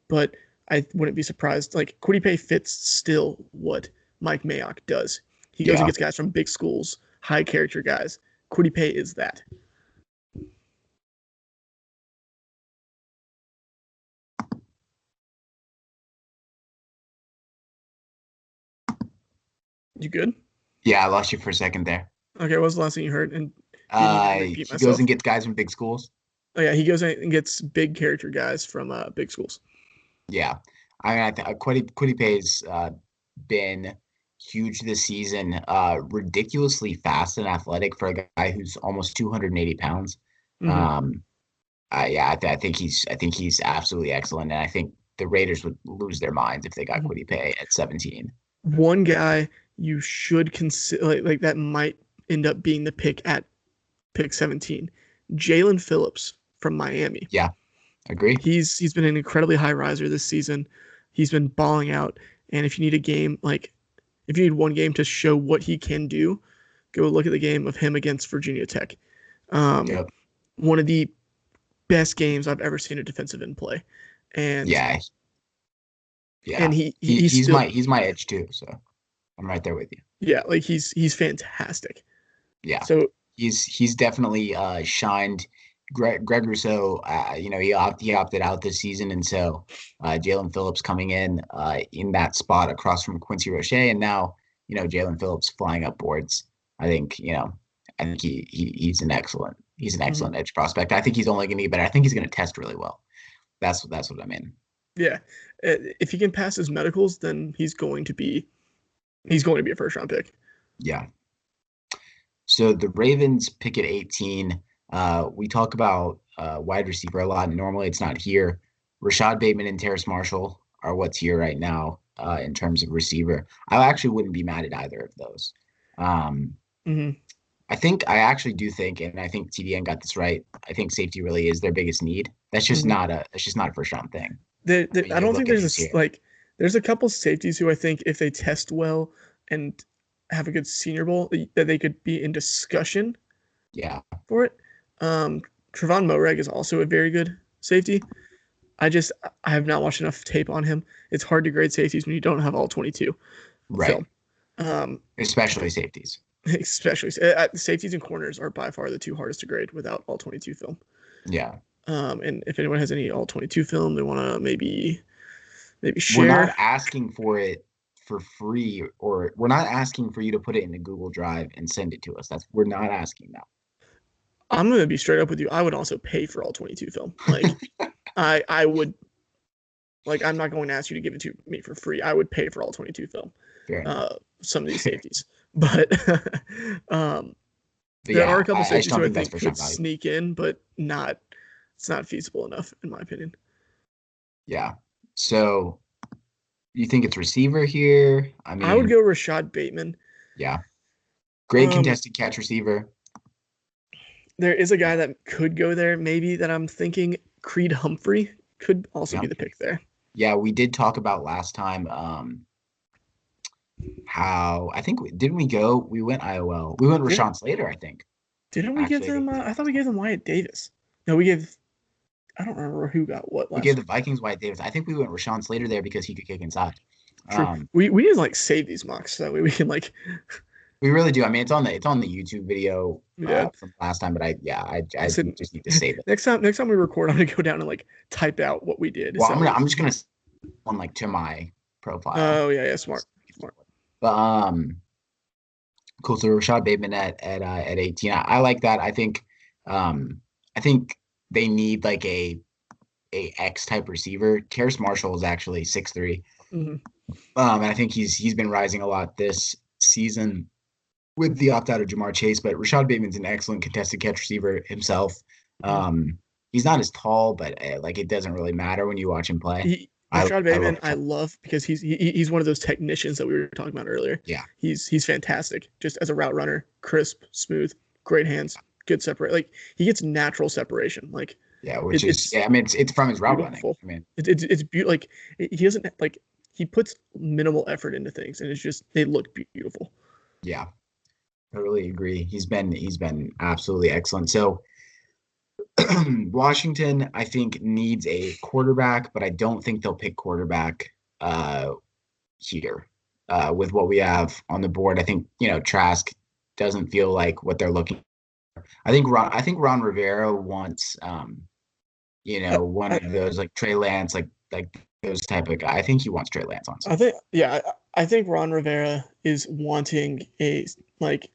but I wouldn't be surprised. Like Quiddy Pay fits still what Mike Mayock does. He goes and yeah. gets guys from big schools, high character guys. Quiddy Pay is that. You good? Yeah, I lost you for a second there. Okay, what was the last thing you heard? And do you need me to repeat He goes myself? and gets guys from big schools. Oh yeah, he goes and gets big character guys from big schools. Yeah, I mean, Quiddy Pay's been huge this season. Ridiculously fast and athletic for a guy who's almost 280 pounds. Hmm. Um, yeah, I think he's absolutely excellent, and I think the Raiders would lose their minds if they got Kwity Paye at 17. One guy you should consider like that might end up being the pick at pick 17. Jalen Phillips from Miami. Yeah, agree. He's been an incredibly high riser this season. He's been balling out, and if you need a game like if you need one game to show what he can do, go look at the game of him against Virginia Tech. Um, Yep. One of the best games I've ever seen a defensive end play, and Yeah, and yeah. he's still He's my edge too, so I'm right there with you. yeah, like he's fantastic. Yeah, So he's definitely shined. Greg Rousseau, he opted out this season, and so Jalen Phillips coming in that spot across from Quincy Roche, and now Jalen Phillips flying up boards. I think I think he's an excellent edge prospect. I think he's only going to get better. I think he's going to test really well. That's what I mean. yeah, if he can pass his medicals, then he's going to be a first round pick. Yeah. So the Ravens pick at 18. We talk about wide receiver a lot. Normally it's not here. Rashad Bateman and Terrace Marshall are what's here right now in terms of receiver. I actually wouldn't be mad at either of those. Mm-hmm. I actually do think, and I think TDN got this right. I think safety really is their biggest need. That's just Mm-hmm. not a first round thing. I You don't think look at there's who's here. there's a couple safeties who I think if they test well and have a good Senior Bowl that they could be in discussion Yeah, for it. Trevon Moehrig is also a very good safety. I have not watched enough tape on him. It's hard to grade safeties when you don't have all 22 right. film. Um, Especially safeties. especially safeties and corners are by far the two hardest to grade without all 22 film. Yeah. And if anyone has any all 22 film, they want to maybe We're not share. asking for it for free, or we're not asking for you to put it in a Google Drive and send it to us. We're not asking I'm gonna be straight up with you. I would also pay for all 22 film. Like I would like I'm not going to ask you to give it to me for free. I would pay for all 22 film. Fair enough. Some of these safeties, but But there are yeah, a couple I just safeties don't who I think that's think first could round value. sneak in, but it's not feasible enough in my opinion. Yeah. So you think it's receiver here? I I would mean, go Rashad Bateman. yeah. Great Um, contested catch receiver. there is a guy that could go there, maybe that I'm thinking. Creed Humphrey could also Yeah. be the pick there. Yeah, we did talk about last time how I think didn't we go? We went IOL. We went Rashawn Slater, I think. Didn't we give Actually, them? I thought we gave them Wyatt Davis. No, we gave. I don't remember who got what we gave last. the Vikings White Davis. I think we went Rashawn Slater there because he could kick inside. True. Um, We need to like save these mocks so that way we can like. we really do. I mean, it's on the YouTube video Yeah. from last time, but I Listen, just need to save it. next time we record, I'm gonna go down and like type out what we did. Well, So I'm just gonna on like to my profile. oh yeah, smart. But cool. So Rashad Bateman at 18. I like that. I think they need like a X type receiver. Terrace Marshall is actually 6'3". Mm-hmm. And I think he's been rising a lot this season with the opt out of Jamar Chase. But Rashad Bateman's an excellent contested catch receiver himself. He's not as tall, but like it doesn't really matter when you watch him play. Rashad Bateman, I love because he's one of those technicians that we were talking about earlier. Yeah, he's fantastic. Just as a route runner, crisp, smooth, great hands, good separate. Like he gets natural separation. Like yeah, which I mean, it's from his route beautiful. running. I mean, it's beautiful. Like he doesn't like he puts minimal effort into things, and it's just they look beautiful. Yeah, I really agree. He's been absolutely excellent. So Washington, I think, needs a quarterback, but I don't think they'll pick quarterback here with what we have on the board. I think Trask doesn't feel like what they're looking for. I think Ron Rivera wants one of those like Trey Lance, like those type of guy. I think he wants Trey Lance on. I think Ron Rivera is wanting a like.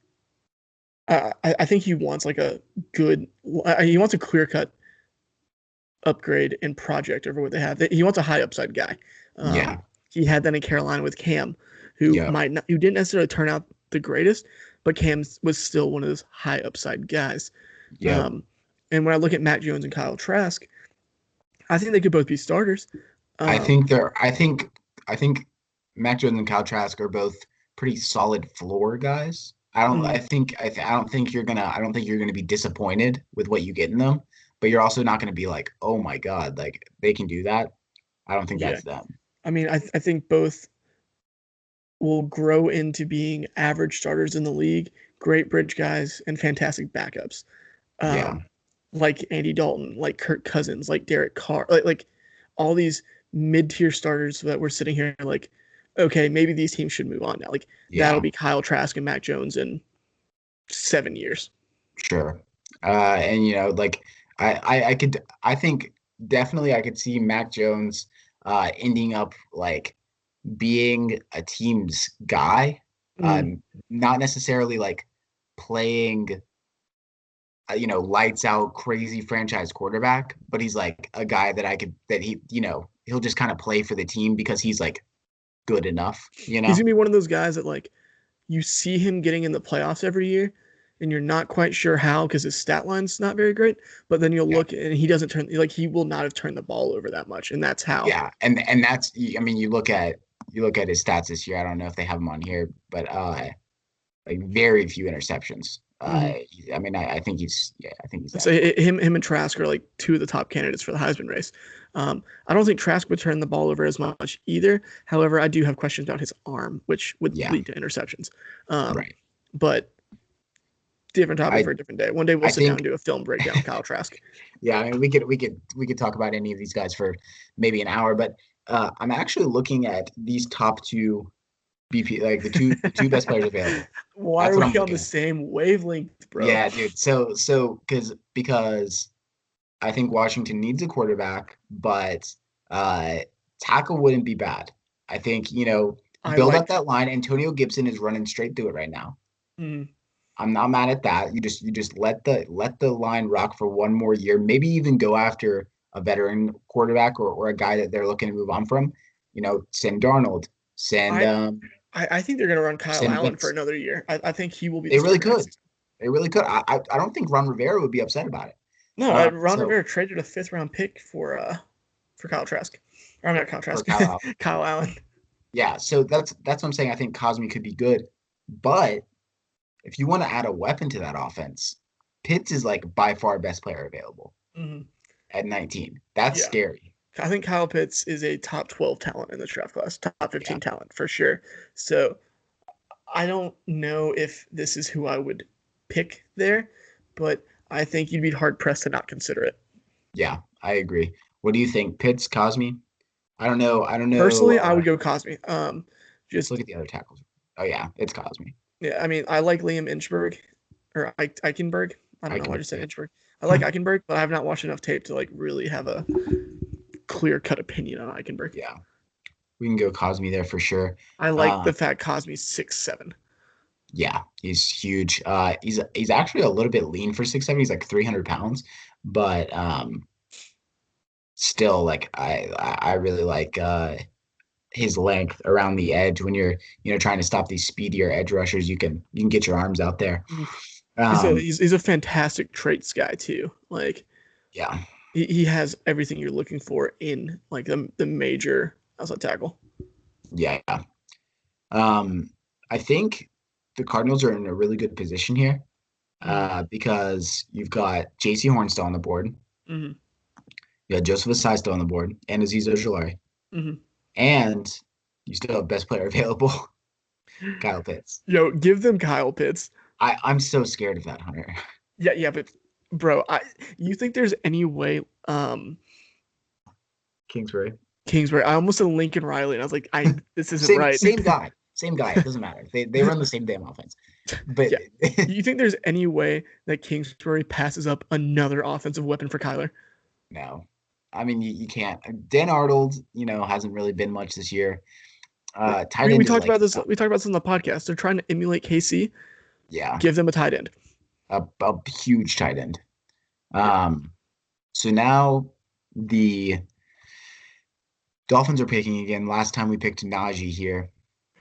I think he wants like a good. He wants a clear cut upgrade and project over what they have. He wants a high upside guy. Yeah. He had that in Carolina with Cam, who Yeah. who didn't necessarily turn out the greatest, but Cam was still one of those high upside guys. Yep. Um, and when I look at Mac Jones and Kyle Trask, I think they could both be starters. I Um, think they're I think Mac Jones and Kyle Trask are both pretty solid floor guys. mm, I don't think you're gonna be disappointed with what you get in them, but you're also not gonna be like, oh my God, like they can do that. I don't think yeah, that's them. I mean, I think both will grow into being average starters in the league, great bridge guys, and fantastic backups. Yeah. Um, like Andy Dalton, like Kirk Cousins, like Derek Carr, like all these mid-tier starters that we're sitting here like, okay, maybe these teams should move on now. Like that'll Yeah. be Kyle Trask and Mac Jones in 7 years. Sure. And like I think definitely I could see Mac Jones ending up like being a team's guy, Mm. not necessarily like playing lights out crazy franchise quarterback, but he's like a guy that I could that he'll just kind of play for the team because he's like good enough, you He's know? gonna be one of those guys that like you see him getting in the playoffs every year, and you're not quite sure how because his stat line's not very great. But then you'll Yeah. look and he doesn't turn like he will not have turned the ball over that much, and that's how. Yeah, and that's I mean you look at his stats this year. I don't know if they have him on here, but like very few interceptions. Mm-hmm. I mean I think he's So that good. him and Trask are like two of the top candidates for the Heisman race. I don't think Trask would turn the ball over as much either. However, I do have questions about his arm, which would Yeah, lead to interceptions. Um, right. but different topic I for a different day. One day we'll I sit down and think do a film breakdown of Kyle Trask. yeah. I mean we could talk about any of these guys for maybe an hour, but I'm actually looking at these top two BP like the two best players available. Why That's are what I'm we on the looking at. same wavelength, bro? Yeah, dude. Because I think Washington needs a quarterback, but uh, tackle wouldn't be bad. I think, I build up like. that line. Antonio Gibson is running straight through it right now. Mm, I'm not mad at that. You just let the line rock for one more year. Maybe even go after a veteran quarterback or a guy that they're looking to move on from. Send Darnold, send I, I think they're going to run Kyle send Allen for Wentz. another year. I think he will be the They really starter next could. season. They really could. I don't think Ron Rivera would be upset about it. No, Ron So Rivera traded a fifth round pick for Kyle Trask. Or not Kyle for Trask, Kyle Allen. Kyle Allen. Yeah, so that's what I'm saying. I think Cosme could be good, but if you want to add a weapon to that offense, Pitts is like by far best player available Mm-hmm. at 19. That's Yeah, scary. I think Kyle Pitts is a top 12 talent in the draft class, top Yeah, 15 talent for sure. So I don't know if this is who I would pick there, but I think you'd be hard pressed to not consider it. yeah, I agree. What do you think, Pitts, Cosme? I don't know. I don't know. Personally, I would go Cosme. Let's look Just at the other tackles. Oh yeah, it's Cosme. yeah, I mean, I like Liam Inchberg or Eichenberg. I don't I know why I can. just said Yeah, Inchberg. I like Eichenberg, but I have not watched enough tape to like really have a clear cut opinion on Eichenberg. yeah. We can go Cosme there for sure. I like Uh, the fact Cosme's 6'7". yeah, he's huge. He's actually a little bit lean for 6'7". He's like 300 pounds, but still like I really like his length around the edge when you're trying to stop these speedier edge rushers. You can get your arms out there. Um, He's a fantastic traits guy too. Like yeah, he has everything you're looking for in like the major outside tackle. yeah. Um, I think the Cardinals are in a really good position here Mm-hmm. because you've got J.C. Horn still on the board, Mm-hmm. you got Joseph Asai still on the board, and Aziz Ojulari, Mm-hmm. and you still have best player available, Kyle Pitts. Yo, give them Kyle Pitts. I'm so scared of that, Hunter. Yeah, yeah, but bro, you think there's any way Kingsbury. Kingsbury? I almost said Lincoln Riley, and I was like, this isn't right. Same guy. Same guy. It doesn't matter. They run the same damn offense. But Yeah. You think there's any way that Kingsbury passes up another offensive weapon for Kyler? no. I mean you can't. Dan Arnold, hasn't really been much this year. Tight We end is talked like about this. We talked about this on the podcast. They're trying to emulate KC. yeah, Give them a tight end. a huge tight end. Yeah. So now the Dolphins are picking again. Last time we picked Najee here.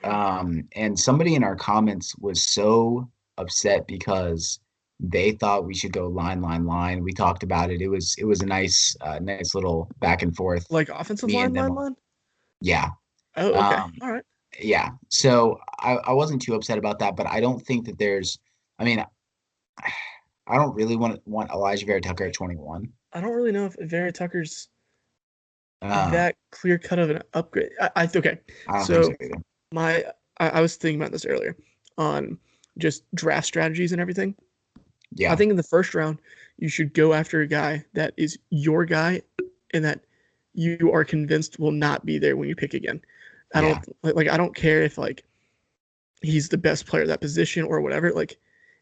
And somebody in our comments was so upset because they thought we should go line. We talked about it. It was a nice little back and forth. Like offensive Me and them. line? Yeah. Oh, okay. Um, All right. yeah. So I wasn't too upset about that, but I don't think that there's. I mean, I don't really want Elijah Vera Tucker at 21. I don't really know if Vera Tucker's Uh, that clear cut of an upgrade. Okay. I don't think so So either. my I was thinking about this earlier on just draft strategies and everything. I Yeah. think in the first round you should go after a guy that is your guy and that you are convinced will not be there when you pick again. I Yeah. don't like I don't care if like he's the best player at that position or whatever. Like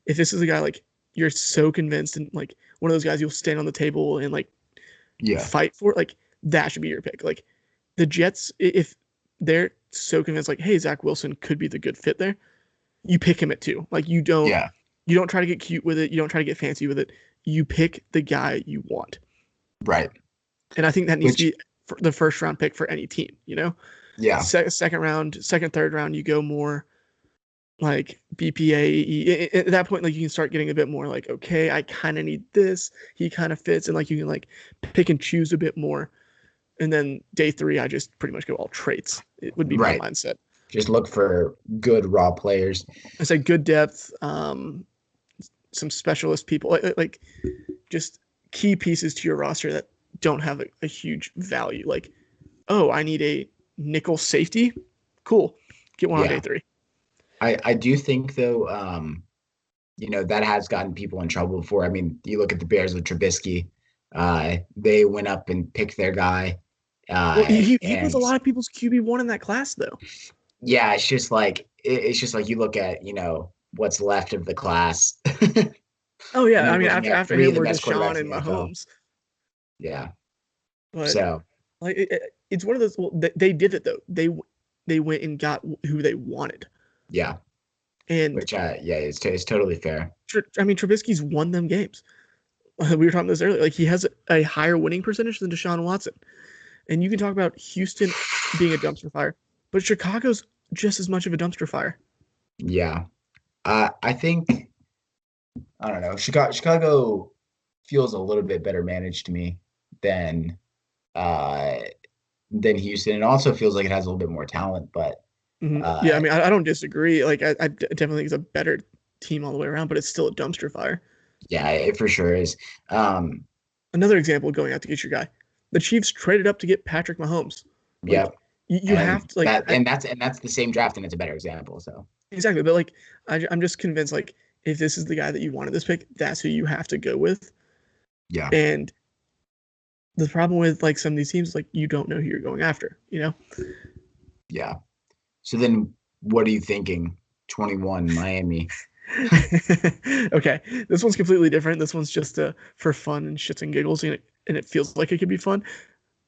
if this is a guy like you're so convinced and like one of those guys you'll stand on the table and like Yeah. fight for, like that should be your pick. Like the Jets, if they're so convinced, like, hey, Zach Wilson could be the good fit there, you pick him at 2. Like Yeah. you don't try to get cute with it. You don't try to get fancy with it. You pick the guy you want. Right. And I think that needs to Which, be the first round pick for any team. You know, yeah. second round, second, third round, you go more like BPA. At that point, like you can start getting a bit more like, okay, I kind of need this. He kind of fits, and like you can like pick and choose a bit more. And then day 3, I just pretty much go all traits. It would be my Right. mindset. Just look for good raw players. I say good depth, some specialist people, like just key pieces to your roster that don't have a huge value. Like, oh, I need a nickel safety. Cool, get one on day Yeah. 3. I do think though, that has gotten people in trouble before. I mean, you look at the Bears with Trubisky. They went up and picked their guy. Well, he was a And lot of people's QB1 in that class, though. yeah, it's just like you look at, what's left of the class. Oh And yeah, I you're mean looking at after three of him the were best Deshaun quarterbacks in and the NFL. Mahomes, Yeah. but So, like it's one of those. Well, they did it though. They went and got who they wanted, yeah, and which yeah, it's totally fair. I mean Trubisky's won them games. We were talking about this earlier. Like he has a higher winning percentage than Deshaun Watson, and you can talk about Houston being a dumpster fire, but Chicago's just as much of a dumpster fire. Yeah. I think I don't know. Chicago feels a little bit better managed to me than uh than Houston. It also feels like it has a little bit more talent, but Yeah, uh I mean I don't disagree. Like I definitely think it's a better team all the way around, but it's still a dumpster fire. yeah, it for sure is. Um Another example of going out to get your guy. The Chiefs traded up to get Patrick Mahomes. Like yep. you have And to like that's the same draft and it's a better example. So exactly, but like I'm just convinced like if this is the guy that you wanted this pick, that's who you have to go with. yeah. And the problem with like some of these teams, like you don't know who you're going after. You know. Yeah. So then what are you thinking? 21 Miami. Okay, this one's completely different. This one's just for fun and shits and giggles, and it feels like it could be fun.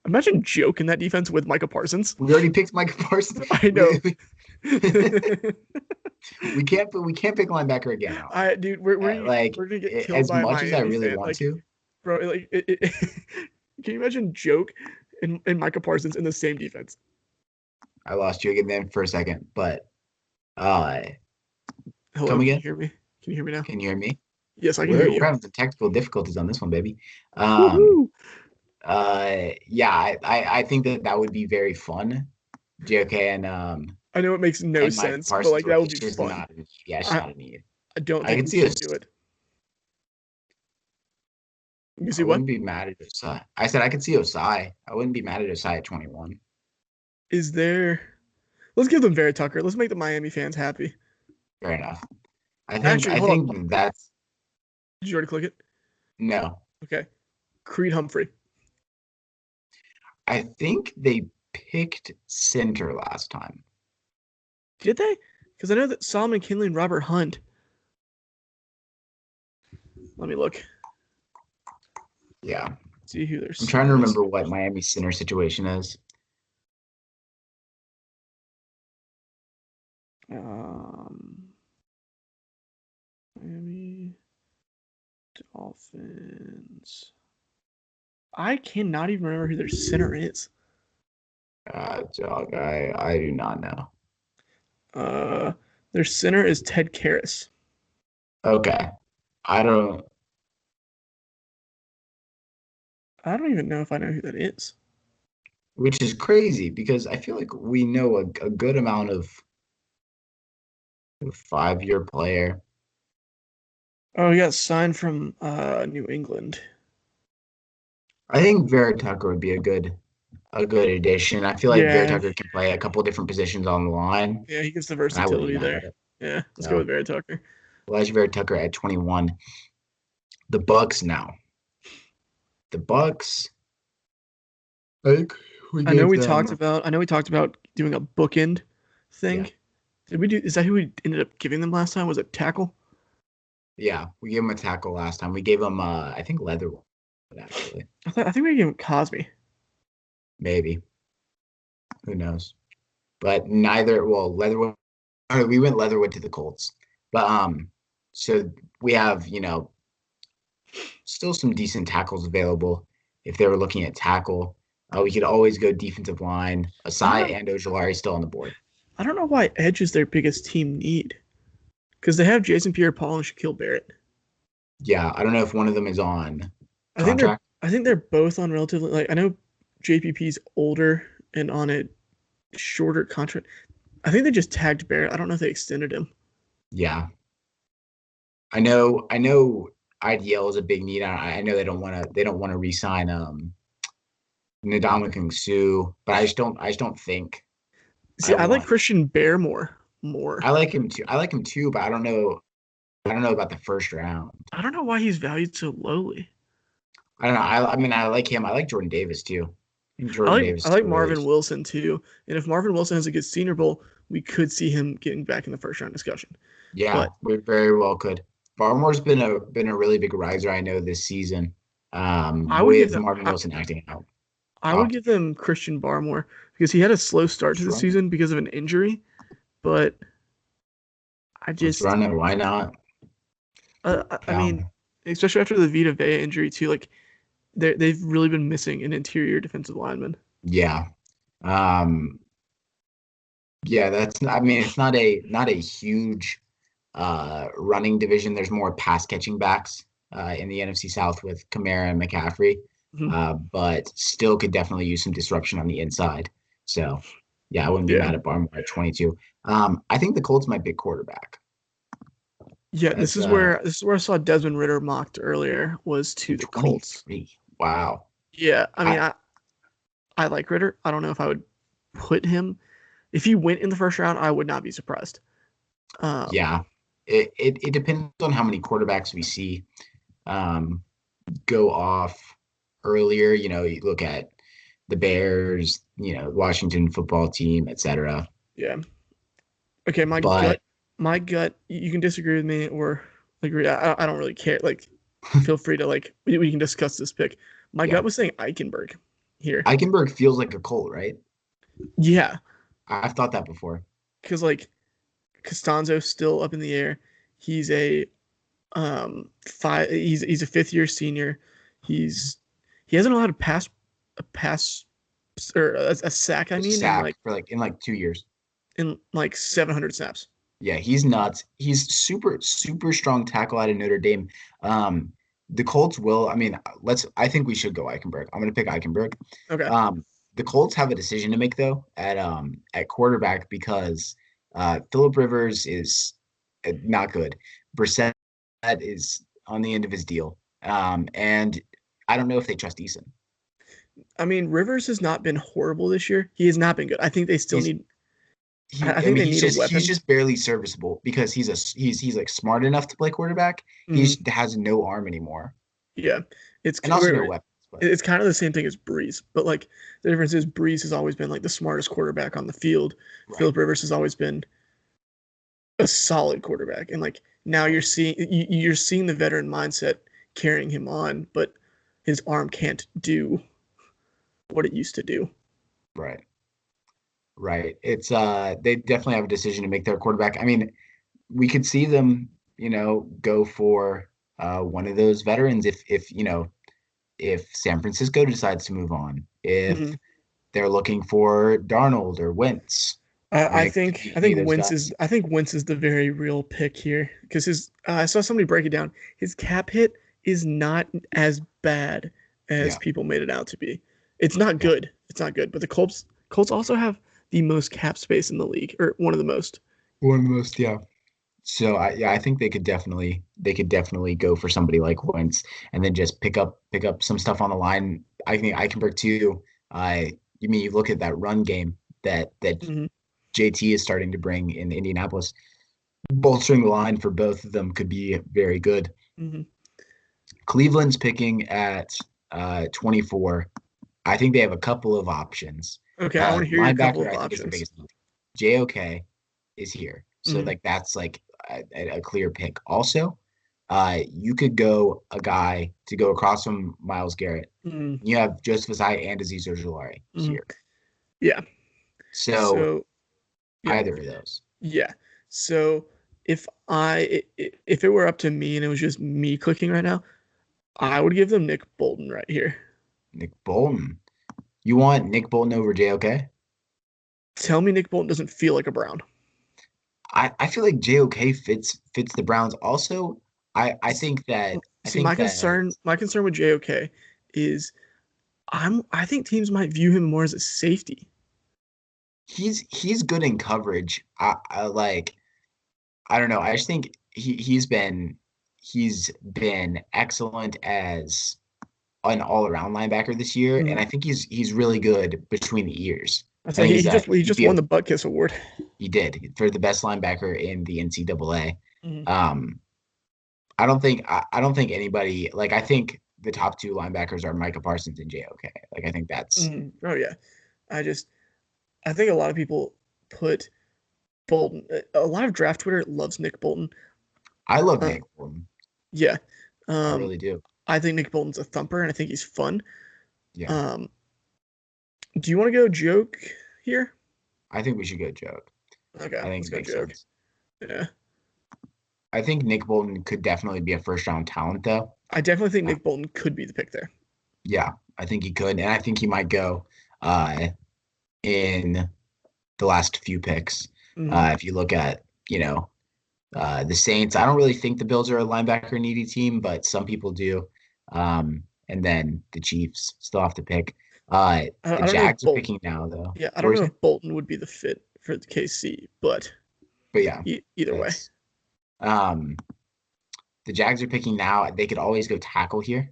Imagine joke in that defense with Micah Parsons. We already picked Micah Parsons. I know. We can't pick linebacker again, Alex. Dude, Like we're gonna get killed as by a much as I Miami really fan. want Like, to, bro, like, can you imagine joke and Micah Parsons in the same defense? I lost you again then for a second. But uh Hello, come can you again? hear me? Can you hear me now? Can you hear me? Yes, I can hear We're you. having some technical difficulties on this one, baby. Um Woohoo! yeah, I think that would be very fun. JK I know it makes no and Mike sense, but Parsons, like where that would he's be just fun. not yeah, it's just I not a need. I don't I think could we see should us. do it. You I see what? wouldn't be mad at Osai. I said I could see Osai. I wouldn't be mad at Osai at 21. Is there? Let's give them Vera Tucker. Let's make the Miami fans happy. Fair enough. I think Actually, I hold on. think that's Did you already click it? no. Okay. Creed Humphrey. I think they picked center last time. Did they? Because I know that Solomon Kinley and Robert Hunt. Let me look. Yeah. See who their I'm trying to center is. remember what Miami's center situation is. Um, Miami Dolphins. I cannot even remember who their center is. Dog, I do not know. Uh, their center is Ted Karras. Okay. I don't. I don't even know if I know who that is. Which is crazy because I feel like we know a good amount of 5-year player. Oh, he got signed from New England. I think Vera Tucker would be a good addition. I feel like Vera Yeah, Tucker can play a couple different positions on the line, yeah, he gets the and I wouldn't be versatility mad there. at it. Yeah, let's go with So Barrett Tucker. Elijah Vera Tucker at 21. The Bucks now. The Bucks. I think we gave them. I know we talked about doing a bookend thing. Yeah, Did we do? Is that who we ended up giving them last time? Was it tackle? yeah. We gave him a tackle last time. We gave him, I think Leatherwood actually. I think we gave him Cosby. Maybe. Who knows? But neither. Well, Leatherwood. We went Leatherwood to the Colts, but so we have still some decent tackles available. If they were looking at tackle, we could always go defensive line. I don't Asai know. and Ojulari still on the board. I don't know why edge is their biggest team need because they have Jason Pierre-Paul and Shaquille Barrett. Yeah, I don't know if one of them is on I think they're contract. I think they're both on relatively like I know JPP's older and on a shorter contract. I think they just tagged Barrett. I don't know if they extended him. Yeah, I know. I know. IDL is a big need. I know they don't want to. They don't want to re-sign Ndamukong Suh, but I just don't think. See, I I like want. Christian Bear more. I like him too. I like him too, but I don't know. I don't know about the first round. I don't know why he's valued so lowly. I don't know. I mean, I like him. I like Jordan Davis too. I think Jordan Davis I is like a really. Marvin Wilson too. And if Marvin Wilson has a good Senior Bowl, we could see him getting back in the first round discussion. Yeah, But we very well could. Barmore's been a really big riser, I know, this season. I would give With them Marvin Wilson acting out. I would Oh, give them Christian Barmore because he had a slow start to the let's run it. season because of an injury, but I Let's just run it. Why not? I mean, Um, especially after the Vita Vea injury too, like they've really been missing an interior defensive lineman. yeah. Um, yeah, that's I mean, it's not a huge running division. There's more pass catching backs in the NFC South with Kamara and McCaffrey. Mhm. But still could definitely use some disruption on the inside. So yeah, I wouldn't be Yeah, mad at Barmore at 22. I think the Colts might pick quarterback. yeah. That's This is where I saw Desmond Ritter mocked earlier was to the Colts. 23. Wow. Yeah, I mean I I like Ritter. I don't know if I would put him if he went in the first round. I would not be surprised. Um, Yeah. It depends on how many quarterbacks we see um, go off earlier. You look at the Bears, Washington football team, etc. yeah. Okay, But my gut. You can disagree with me or agree. I don't really care. Like, feel free to like we can discuss this pick. My yeah, gut was saying Eichenberg here. Eichenberg feels like a Colt, right? Yeah, I've thought that before. because like Costanzo's still up in the air. He's a he's a fifth year senior. He's he hasn't allowed a pass or a sack. I A mean, sack for in 2 years. in like 700 snaps. Yeah, he's nuts. He's super, super strong tackle out of Notre Dame. Um, the Colts will, I mean, I think we should go Eichenberg. I'm going to pick Eichenberg. Okay. Um, the Colts have a decision to make though at quarterback because Philip Rivers is not good. Brissett is on the end of his deal. And I don't know if they trust Eason. I mean, Rivers has not been horrible this year. He has not been good. I think they still He's need. I I think mean they need a he's weapon. just barely serviceable because he's like smart enough to play quarterback. He Mm, just has no arm anymore yeah, it's and also no weapons. But it's kind of the same thing as Breeze, but like the difference is Breeze has always been like the smartest quarterback on the field. right, Philip Rivers has always been a solid quarterback, and like now right, you're seeing the veteran mindset carrying him on, but his arm can't do what it used to do. right, right. It's they definitely have a decision to make their quarterback. I mean, we could see them, go for one of those veterans if San Francisco decides to move on, if Mm-hmm. they're looking for Darnold or Wentz. I Right? Could think be I any of think those Wentz is guys. I think Wentz is the very real pick here because his I saw somebody break it down. His cap hit is not as bad as Yeah. people made it out to be. It's not Yeah. good. It's not good. But the Colts also have the most cap space in the league, or one of the most. One of the most, yeah. So yeah, I think they could definitely go for somebody like Wentz and then just pick up some stuff on the line. I think I can pick too. You mean you look at that run game that Hmm. JT is starting to bring in Indianapolis. Bolstering the line for both of them could be very good. Hmm. Cleveland's picking at 24. I think they have a couple of options. Okay, I want to hear your couple Linebacker, of I think is the options. biggest need. JOK is here, so Hmm. like that's like a clear pick. Also, you could go a guy to go across from Miles Garrett. Hmm. You have Joseph Asai and Aziz Ojulari Hmm. here. Yeah. So So yeah, either of those, yeah. So if it were up to me and it was just me clicking right now, I would give them Nick Bolton right here. Nick Bolton. You want Nick Bolton over JOK? Tell me Nick Bolton doesn't feel like a Brown. I feel like JOK fits the Browns. Also, I think that I See, think that my concern with JOK is I think teams might view him more as a safety. he's good in coverage. I like I don't know. I just think he's been excellent as an all around linebacker this year, and Mhm. I think he's really good between the ears. I I say think he's he he'd just be won a the Butt Kiss Award. he did for the best linebacker in the NCAA. Mhm. Um, I don't think anybody like I think the top two linebackers are Micah Parsons and JOK. Like I think that's Mhm. Oh yeah, I just I think a lot of people put Bolton. A lot of draft Twitter loves Nick Bolton. I love Uh, Nick Bolton. yeah, I um, really do. I think Nick Bolton's a thumper, and I think he's fun. Yeah. Um, do you want to go joke here? I think we should go joke. Okay, I think let's it go makes joke. sense. Yeah, I think Nick Bolton could definitely be a first round talent though. I definitely think Uh, Nick Bolton could be the pick there. yeah, I think he could, and I think he might go uh, in the last few picks. Hmm. If you look at, you know, the Saints, I don't really think the Bills are a linebacker needy team, but some people do. And then the Chiefs still have to pick. The I don't know if Jags are Bolton. picking now, though. Yeah, I What don't is know it? if Bolton would be the fit for the KC, but But yeah, either way. that's um, the Jags are picking now. They could always go tackle here.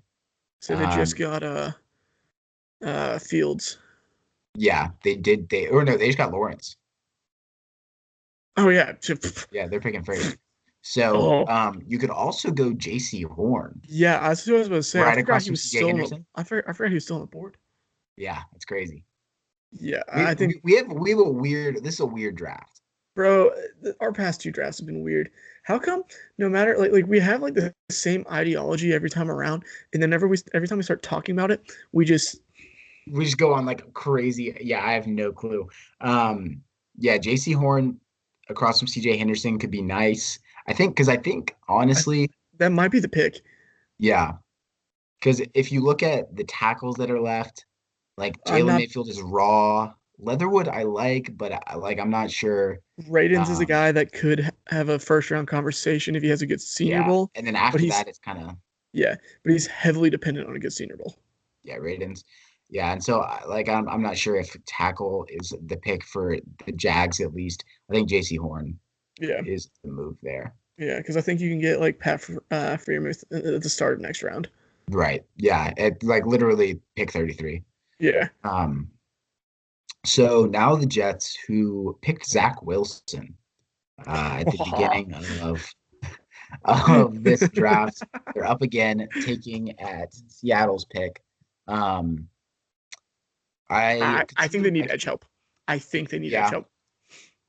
So they just Um, got Fields. yeah, they did. They or no, they just got Lawrence. Oh yeah. Yeah, they're picking first. So Oh you could also go J.C. Horn yeah, that's what I was about to say. I right forgot across he from was C.J. still on the. Henderson. I forgot he was still on the board. Yeah, it's crazy. Yeah, I think, We have a weird. This is a weird draft. bro, our past two drafts have been weird. How come no matter like we have like the same ideology every time around, and then every time we start talking about it, we just We just go on like crazy. Yeah, I have no clue. Yeah, J.C. Horn across from C.J. Henderson could be nice. I think I, honestly, that might be the pick. yeah, because if you look at the tackles that are left, like I'm Jalen not. Mayfield is raw. Leatherwood I like, but I'm not sure. Radens is a Um, guy that could have a first round conversation if he has a good Senior yeah, Bowl, and then but after he's that, it's kind of yeah, but he's heavily dependent on a good Senior Bowl. yeah, Ravens. Yeah, and so like I'm not sure if tackle is the pick for the Jags at least. I think J.C. Horn Yeah, is the move there. yeah, because I think you can get like Pat Freiermuth at the start of next round. Right. Yeah. It like literally pick 33. Yeah. Um, so now the Jets who picked Zach Wilson at the beginning of this draft. They're up again, taking at Seattle's pick. Um, I think they need I could edge see, help. I think they need edge yeah. help.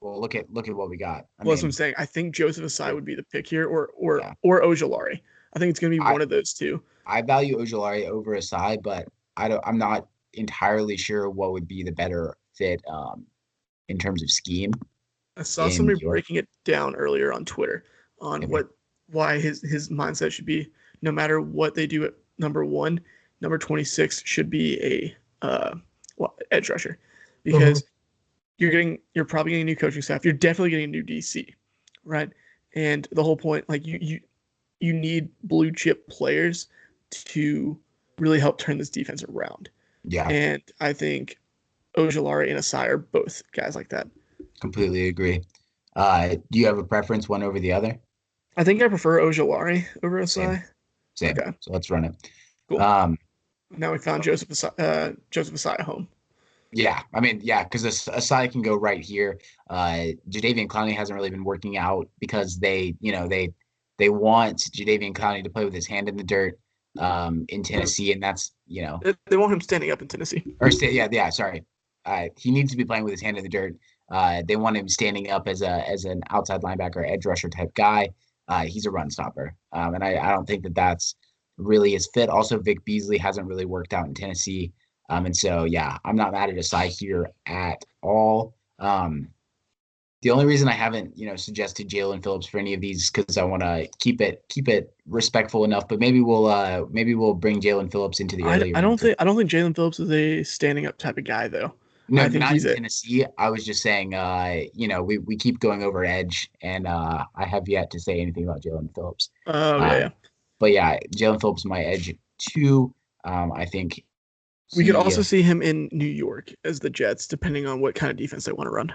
Well, look at what we got. I Well, that's what I'm mean, saying. I think Joseph Asai yeah, would be the pick here, yeah. or Ojolari. I think it's going to be I one of those two. I value Ojulari over Asai, but I'm not entirely sure what would be the better fit in terms of scheme I saw in New somebody York. breaking it down earlier on Twitter on Okay. why his mindset should be no matter what they do at number one, number 26 should be a edge rusher Uh-huh. because you're probably getting a new coaching staff. You're definitely getting a new DC, right? And the whole point, like you need blue chip players to really help turn this defense around. Yeah, And I think Ojulari and Asai are both guys like that. completely agree. Do you have a preference one over the other? I think I prefer Ojulari over Same, Asai. same. Okay, So let's run it. cool. Um, Now we found Joseph Asai home. yeah, I mean, yeah, because Asai can go right here. Jadeveon Clowney hasn't really been working out because they want Jadeveon Clowney to play with his hand in the dirt in Tennessee, and that's They want him standing up in Tennessee. or stay, yeah, sorry. He needs to be playing with his hand in the dirt. They want him standing up as an outside linebacker, edge rusher type guy. He's a run stopper, and I don't think that that's really his fit. Also, Vic Beasley hasn't really worked out in Tennessee, and so yeah, I'm not mad at Asai here at all. The only reason I haven't suggested Jalen Phillips for any of these because I want to keep it respectful enough. But maybe we'll bring Jalen Phillips into the earlier. I don't think Jalen Phillips is a standing up type of guy though. No, I think not he's in a Tennessee. I was just saying, we keep going over edge, and I have yet to say anything about Jalen Phillips. oh Uh, yeah. but yeah, Jalen Phillips is my edge too. I think We could he also see him in New York as the Jets, depending on what kind of defense they want to run.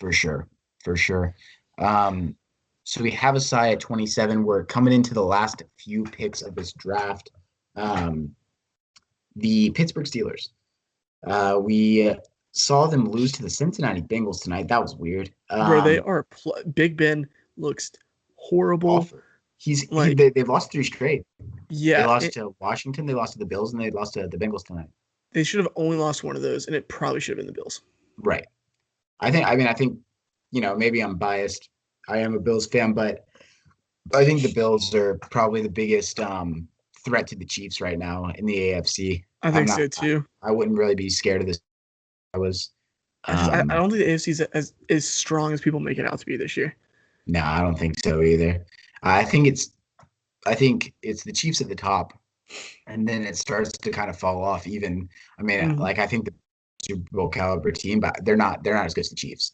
for sure, for sure. Um, so we have Asai at 27. We're coming into the last few picks of this draft. Um, the Pittsburgh Steelers. We saw them lose to the Cincinnati Bengals tonight. That was weird. Bro, they are Big Ben looks horrible. Awful. Like They've lost 3 straight. They yeah, lost to Washington, they lost to the Bills, and they lost to the Bengals tonight. they should have only lost one of those, and it probably should have been the Bills. Right. I think, maybe I'm biased. I am a Bills fan, but I think the Bills are probably the biggest threat to the Chiefs right now in the AFC. I I'm think not so too. I wouldn't really be scared of this. I was I don't think the AFC is as strong as people make it out to be this year. no, I don't think so either. I think it's the Chiefs at the top, and then it starts to kind of fall off. Even Mhm. I think the Super Bowl caliber team, but they're not as good as the Chiefs.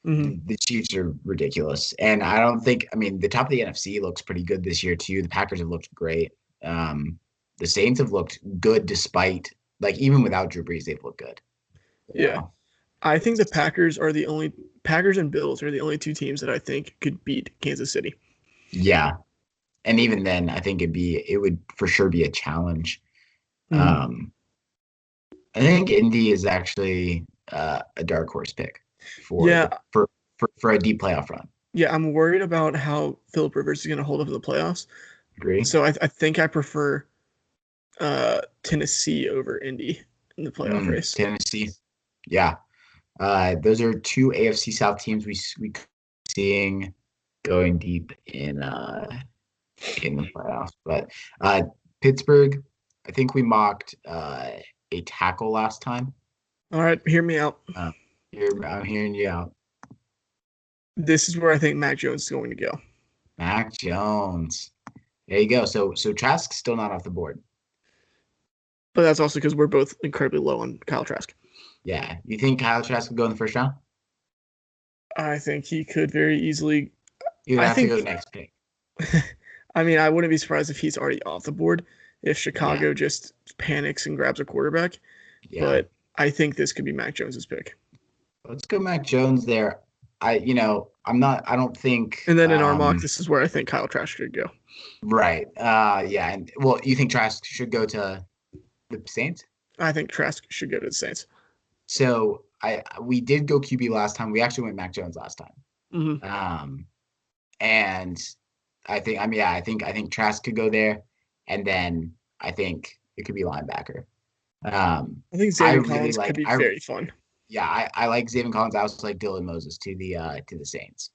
Mhm. The Chiefs are ridiculous, and I don't think. The top of the NFC looks pretty good this year too. The Packers have looked great. The Saints have looked good despite even without Drew Brees, they've looked good. Yeah. I think the Packers and Bills are the only two teams that I think could beat Kansas City. Yeah, and even then, I think it would for sure be a challenge. Mhm. Um, I think Indy is actually a dark horse pick for Yeah, the for a deep playoff run. yeah, I'm worried about how Philip Rivers is going to hold up in the playoffs. Agree? So I think I prefer Tennessee over Indy in the playoff race. Tennessee, yeah. Those are 2 AFC South teams we seeing going deep in the playoffs. But Pittsburgh, I think we mocked a tackle last time. All right, hear me out. Uh, I'm hearing you out. This is where I think Mac Jones is going to go. Mac Jones. There you go. So Trask's still not off the board. But that's also because we're both incredibly low on Kyle Trask. Yeah. You think Kyle Trask will go in the first round? I think he could very easily. You would I have to think. go next pick. I mean, I wouldn't be surprised if he's already off the board if Chicago Yeah. just panics and grabs a quarterback. Yeah. But I think this could be Mac Jones's pick. Let's go Mac Jones there. I don't think And then in our mock, this is where I think Kyle Trask should go. right. Yeah, and well, you think Trask should go to the Saints? I think Trask should go to the Saints. So we did go QB last time. We actually went Mac Jones last time. Mm-hmm. And I think Trask could go there, and then I think it could be linebacker. I think Xavier Collins could be very fun. Yeah, I like Zayvon Collins. I also like Dylan Moses to the Saints.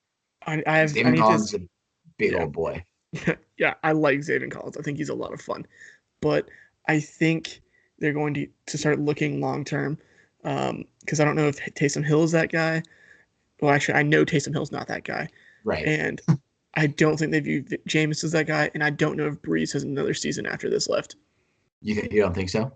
I Zayvon need Collins to. is a big old boy. Yeah, I like Xavier Collins. I think he's a lot of fun. But I think they're going to start looking long term because I don't know if Taysom Hill is that guy. Well, actually, I know Taysom Hill's not that guy. Right. And I don't think they view Jameis as that guy. And I don't know if Breeze has another season after this left. You don't think so?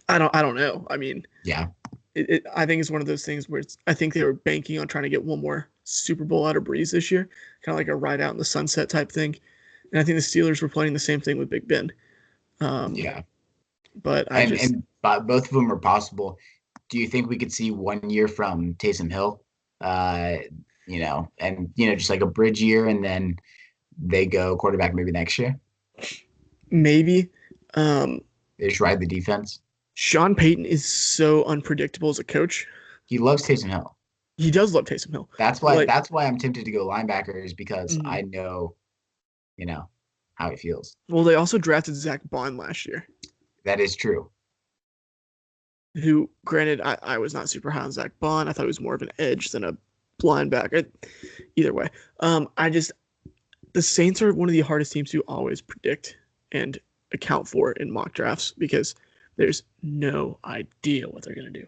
I don't know. I mean, yeah. I think it's one of those things where I think they were banking on trying to get one more Super Bowl out of Breeze this year, kind of like a ride out in the sunset type thing. And I think the Steelers were playing the same thing with Big Ben. Yeah, But I and just both of them are possible. Do you think we could see 1 year from Taysom Hill? Uh, and just like a bridge year, and then they go quarterback maybe next year. maybe. Um, They just ride the defense. Sean Payton is so unpredictable as a coach. He loves Taysom Hill. He does love Taysom Hill. That's why. Like, That's why I'm tempted to go linebacker, is because mhm. I know, how he feels. Well, they also drafted Zach Bond last year, That is true. who, granted, I was not super high on Zach Bond. I thought he was more of an edge than a linebacker. Either way, the Saints are one of the hardest teams to always predict and account for in mock drafts because there's no idea what they're going to do.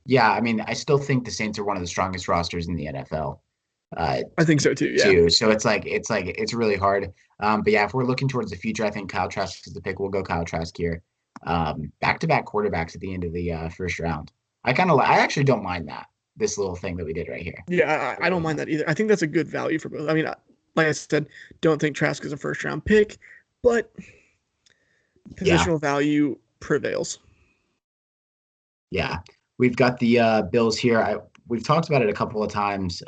Yeah, I mean, I still think the Saints are one of the strongest rosters in the NFL. I think so too. Yeah. So it's really hard. But yeah, if we're looking towards the future, I think Kyle Trask is the pick. We'll go Kyle Trask here. Back-to-back quarterbacks at the end of the first round. I actually don't mind that. This little thing that we did right here. Yeah, I don't mind that either. I think that's a good value for both. I mean, like I said, don't think Trask is a first round pick, but positional value prevails. Yeah. We've got the Bills here. We've talked about it a couple of times,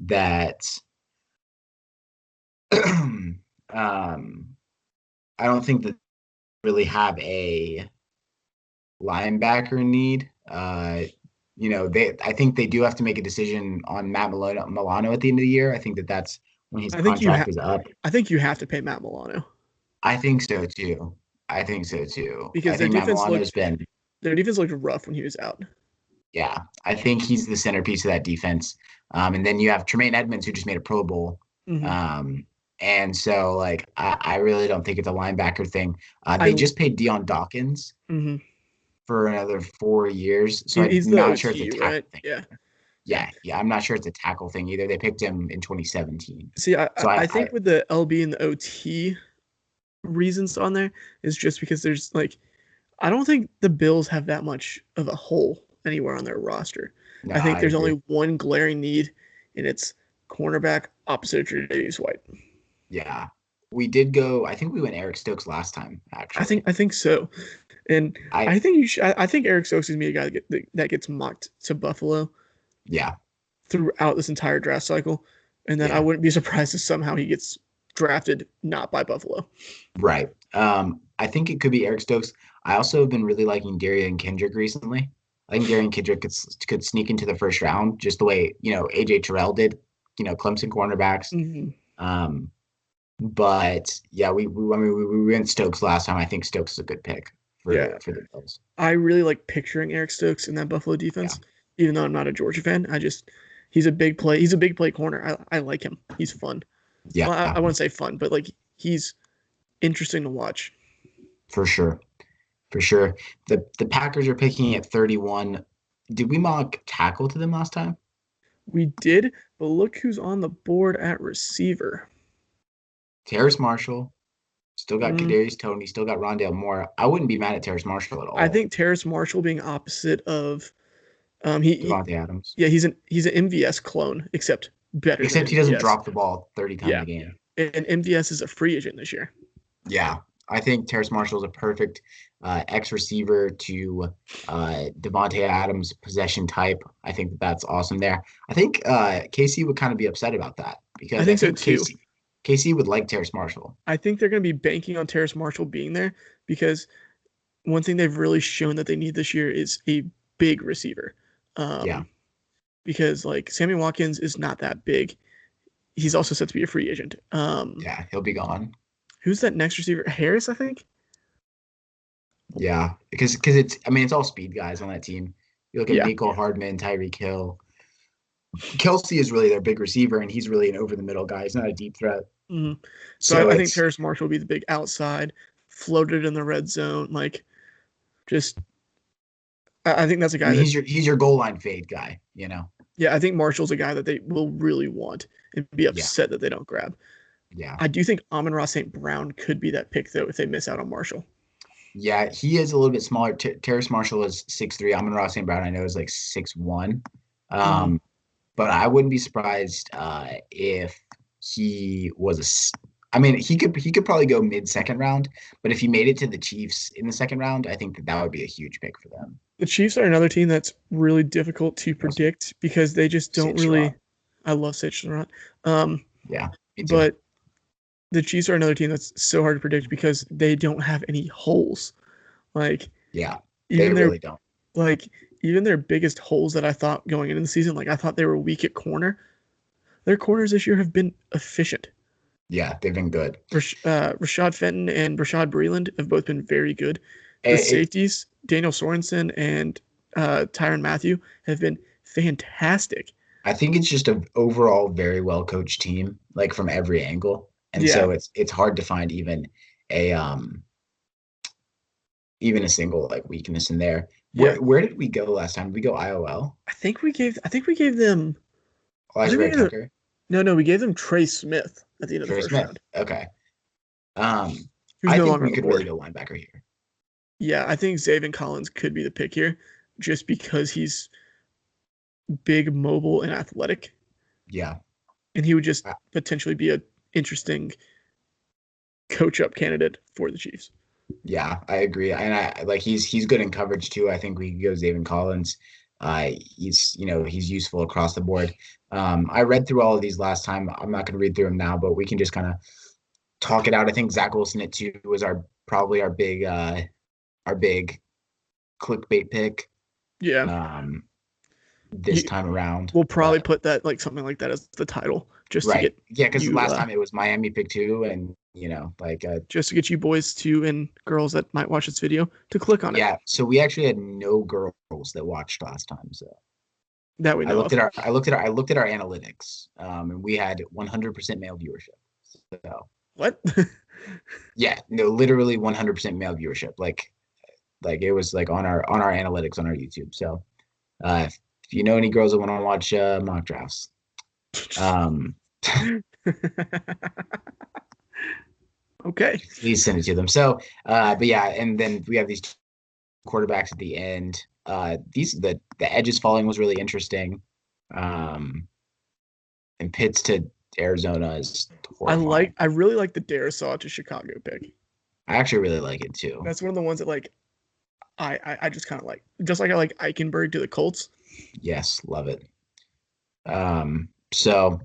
that I don't think that really have a linebacker need. I think they do have to make a decision on Matt Milano at the end of the year. I think that's when his contract is up. I think you have to pay Matt Milano. I think so too. Because I think Matt Milano's their defense looked rough when he was out. Yeah, I think he's the centerpiece of that defense. And then you have Tremaine Edmonds, who just made a Pro Bowl. Mm-hmm. And so, I really don't think it's a linebacker thing. They just paid Deion Dawkins for another 4 years. So I'm not sure it's a tackle thing. Yeah. I'm not sure it's a tackle thing either. They picked him in 2017. See, I think with the LB and the OT reasons on there is just because there's I don't think the Bills have that much of a hole anywhere on their roster. No, I think there's only one glaring need, and it's cornerback opposite Tre'Davious White. Yeah, we did go. I think we went Eric Stokes last time. Actually, I think so, and I think you should. I think Eric Stokes is me a guy that gets mocked to Buffalo. Yeah, throughout this entire draft cycle, and then I wouldn't be surprised if somehow he gets drafted not by Buffalo. Right. I think it could be Eric Stokes. I also have been really liking Darian Kendrick recently. I think Darian Kendrick could sneak into the first round just the way, AJ Terrell did, Clemson cornerbacks. Mm-hmm. But yeah, we went Stokes last time. I think Stokes is a good pick for the Bills. I really like picturing Eric Stokes in that Buffalo defense, even though I'm not a Georgia fan. He's a big play. He's a big play corner. I like him. He's fun. Yeah. Well, I wouldn't say fun, but he's interesting to watch. For sure. The Packers are picking at 31. Did we mock tackle to them last time? We did, but look who's on the board at receiver. Terrace Marshall. Still got Kadarius Toney. Still got Rondale Moore. I wouldn't be mad at Terrace Marshall at all. I think Terrace Marshall being opposite of Devontae Adams. Yeah, he's an MVS clone, except better. Except he doesn't drop the ball 30 times a game. And MVS is a free agent this year. Yeah, I think Terrace Marshall is a perfect X receiver to Devontae Adams possession type. I think that's awesome there. I think KC would kind of be upset about that because I think so too. KC would like Terrace Marshall. I think they're going to be banking on Terrace Marshall being there because one thing they've really shown that they need this year is a big receiver. Because Sammy Watkins is not that big. He's also set to be a free agent. Yeah, he'll be gone. Who's that next receiver? Harris, I think. Yeah, because it's all speed guys on that team. You look at Mecole Hardman, Tyreek Hill. Kelsey is really their big receiver, and he's really an over-the-middle guy. He's not a deep threat. Mm-hmm. So I think Terrace Marshall will be the big outside, floated in the red zone. I think that's a guy. He's your goal line fade guy, Yeah, I think Marshall's a guy that they will really want and be upset that they don't grab. Yeah. I do think Amon-Ra St. Brown could be that pick, though, if they miss out on Marshall. Yeah, he is a little bit smaller. Terrace Marshall is 6'3". Amon-Ra St. Brown, I know, is like 6'1". Hmm. But I wouldn't be surprised if he was I mean, he could probably go mid second round, but if he made it to the Chiefs in the second round, I think that would be a huge pick for them. The Chiefs are another team that's really difficult to Also, predict because they just don't Sid Sherrod. really. I love Sage Surratt. Um, Yeah, me too. but the Chiefs are another team that's so hard to predict because they don't have any holes. Like Yeah, they even their really don't. like even their biggest holes that I thought going into the season, like I thought they were weak at corner. Their corners this year have been efficient. Yeah, they've been good. Rashad Fenton and Rashad Breeland have both been very good. The It, safeties, Daniel Sorensen and Tyron Matthew, have been fantastic. I think it's just an overall very well coached team, like from every angle, and Yeah, so it's hard to find a even a single like weakness in there. yeah. Where did we go last time? Did we go IOL? I think we gave them. I Elijah think we Red gave them. Tucker, No, we gave them Trey Smith at the end of the Trey first Smith. round, Okay. Um, who's I no think longer on we the could really board. go linebacker here. Yeah, I think Zaven Collins could be the pick here, just because he's big, mobile, and athletic, Yeah. and he would just Uh, potentially be a interesting coach up candidate for the Chiefs. Yeah, I agree. And I like he's good in coverage too. I think we could go Zayvon Collins. He's useful across the board. I read through all of these last time. I'm not going to read through them now, but we can just kind of talk it out. I think Zach Wilson at 2 was probably our big clickbait pick Yeah, um this you, time around. we'll probably But put that like something like that as the title, just to right. get Yeah, because you, last time it was Miami pick 2 and like just to get you boys to and girls that might watch this video to click on it. yeah, so we actually had no girls that watched last time. So That we know of. I looked at our analytics, and we had 100% male viewership. So What? yeah, no, literally 100% male viewership. Like it was like on our analytics on our YouTube. So if you know any girls that want to watch mock drafts, um, Okay. please send it to them. So, but yeah, and then we have these quarterbacks at the end. The edges falling was really interesting. Um, and Pitts to Arizona is horrifying. I really like the Darisaw to Chicago pick. I actually really like it too. That's one of the ones that like I just kind of like, just like I like Eichenberg to the Colts. Yes, love it. So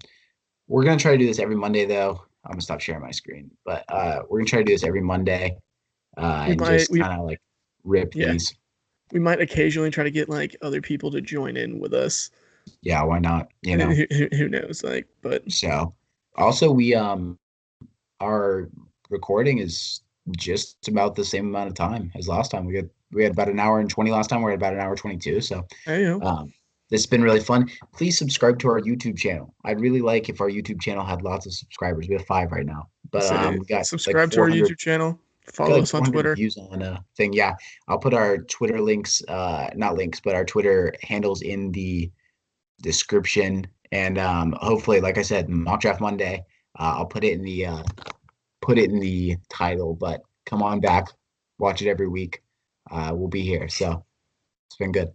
we're gonna try to do this every Monday though. I'm gonna stop sharing my screen, but we're gonna try to do this every Monday We and might just we kind of like rip Yeah, these. we might occasionally try to get like other people to join in with us. Yeah, why not? Who knows? Like, but So also our recording is just about the same amount of time as last time. We had about an hour and 20 last time. We're at about an hour 22. So I know. this has been really fun. Please subscribe to our YouTube channel. I'd really like if our YouTube channel had lots of subscribers. We have 5 right now, but Say we got like subscribe to our 400, YouTube channel. got Follow like us on 400 Twitter. views on a thing. Yeah, I'll put our Twitter links, not links, but our Twitter handles in the description. And hopefully, like I said, mock draft Monday. I'll put it in the title. But come on back, watch it every week. We'll be here. So it's been good.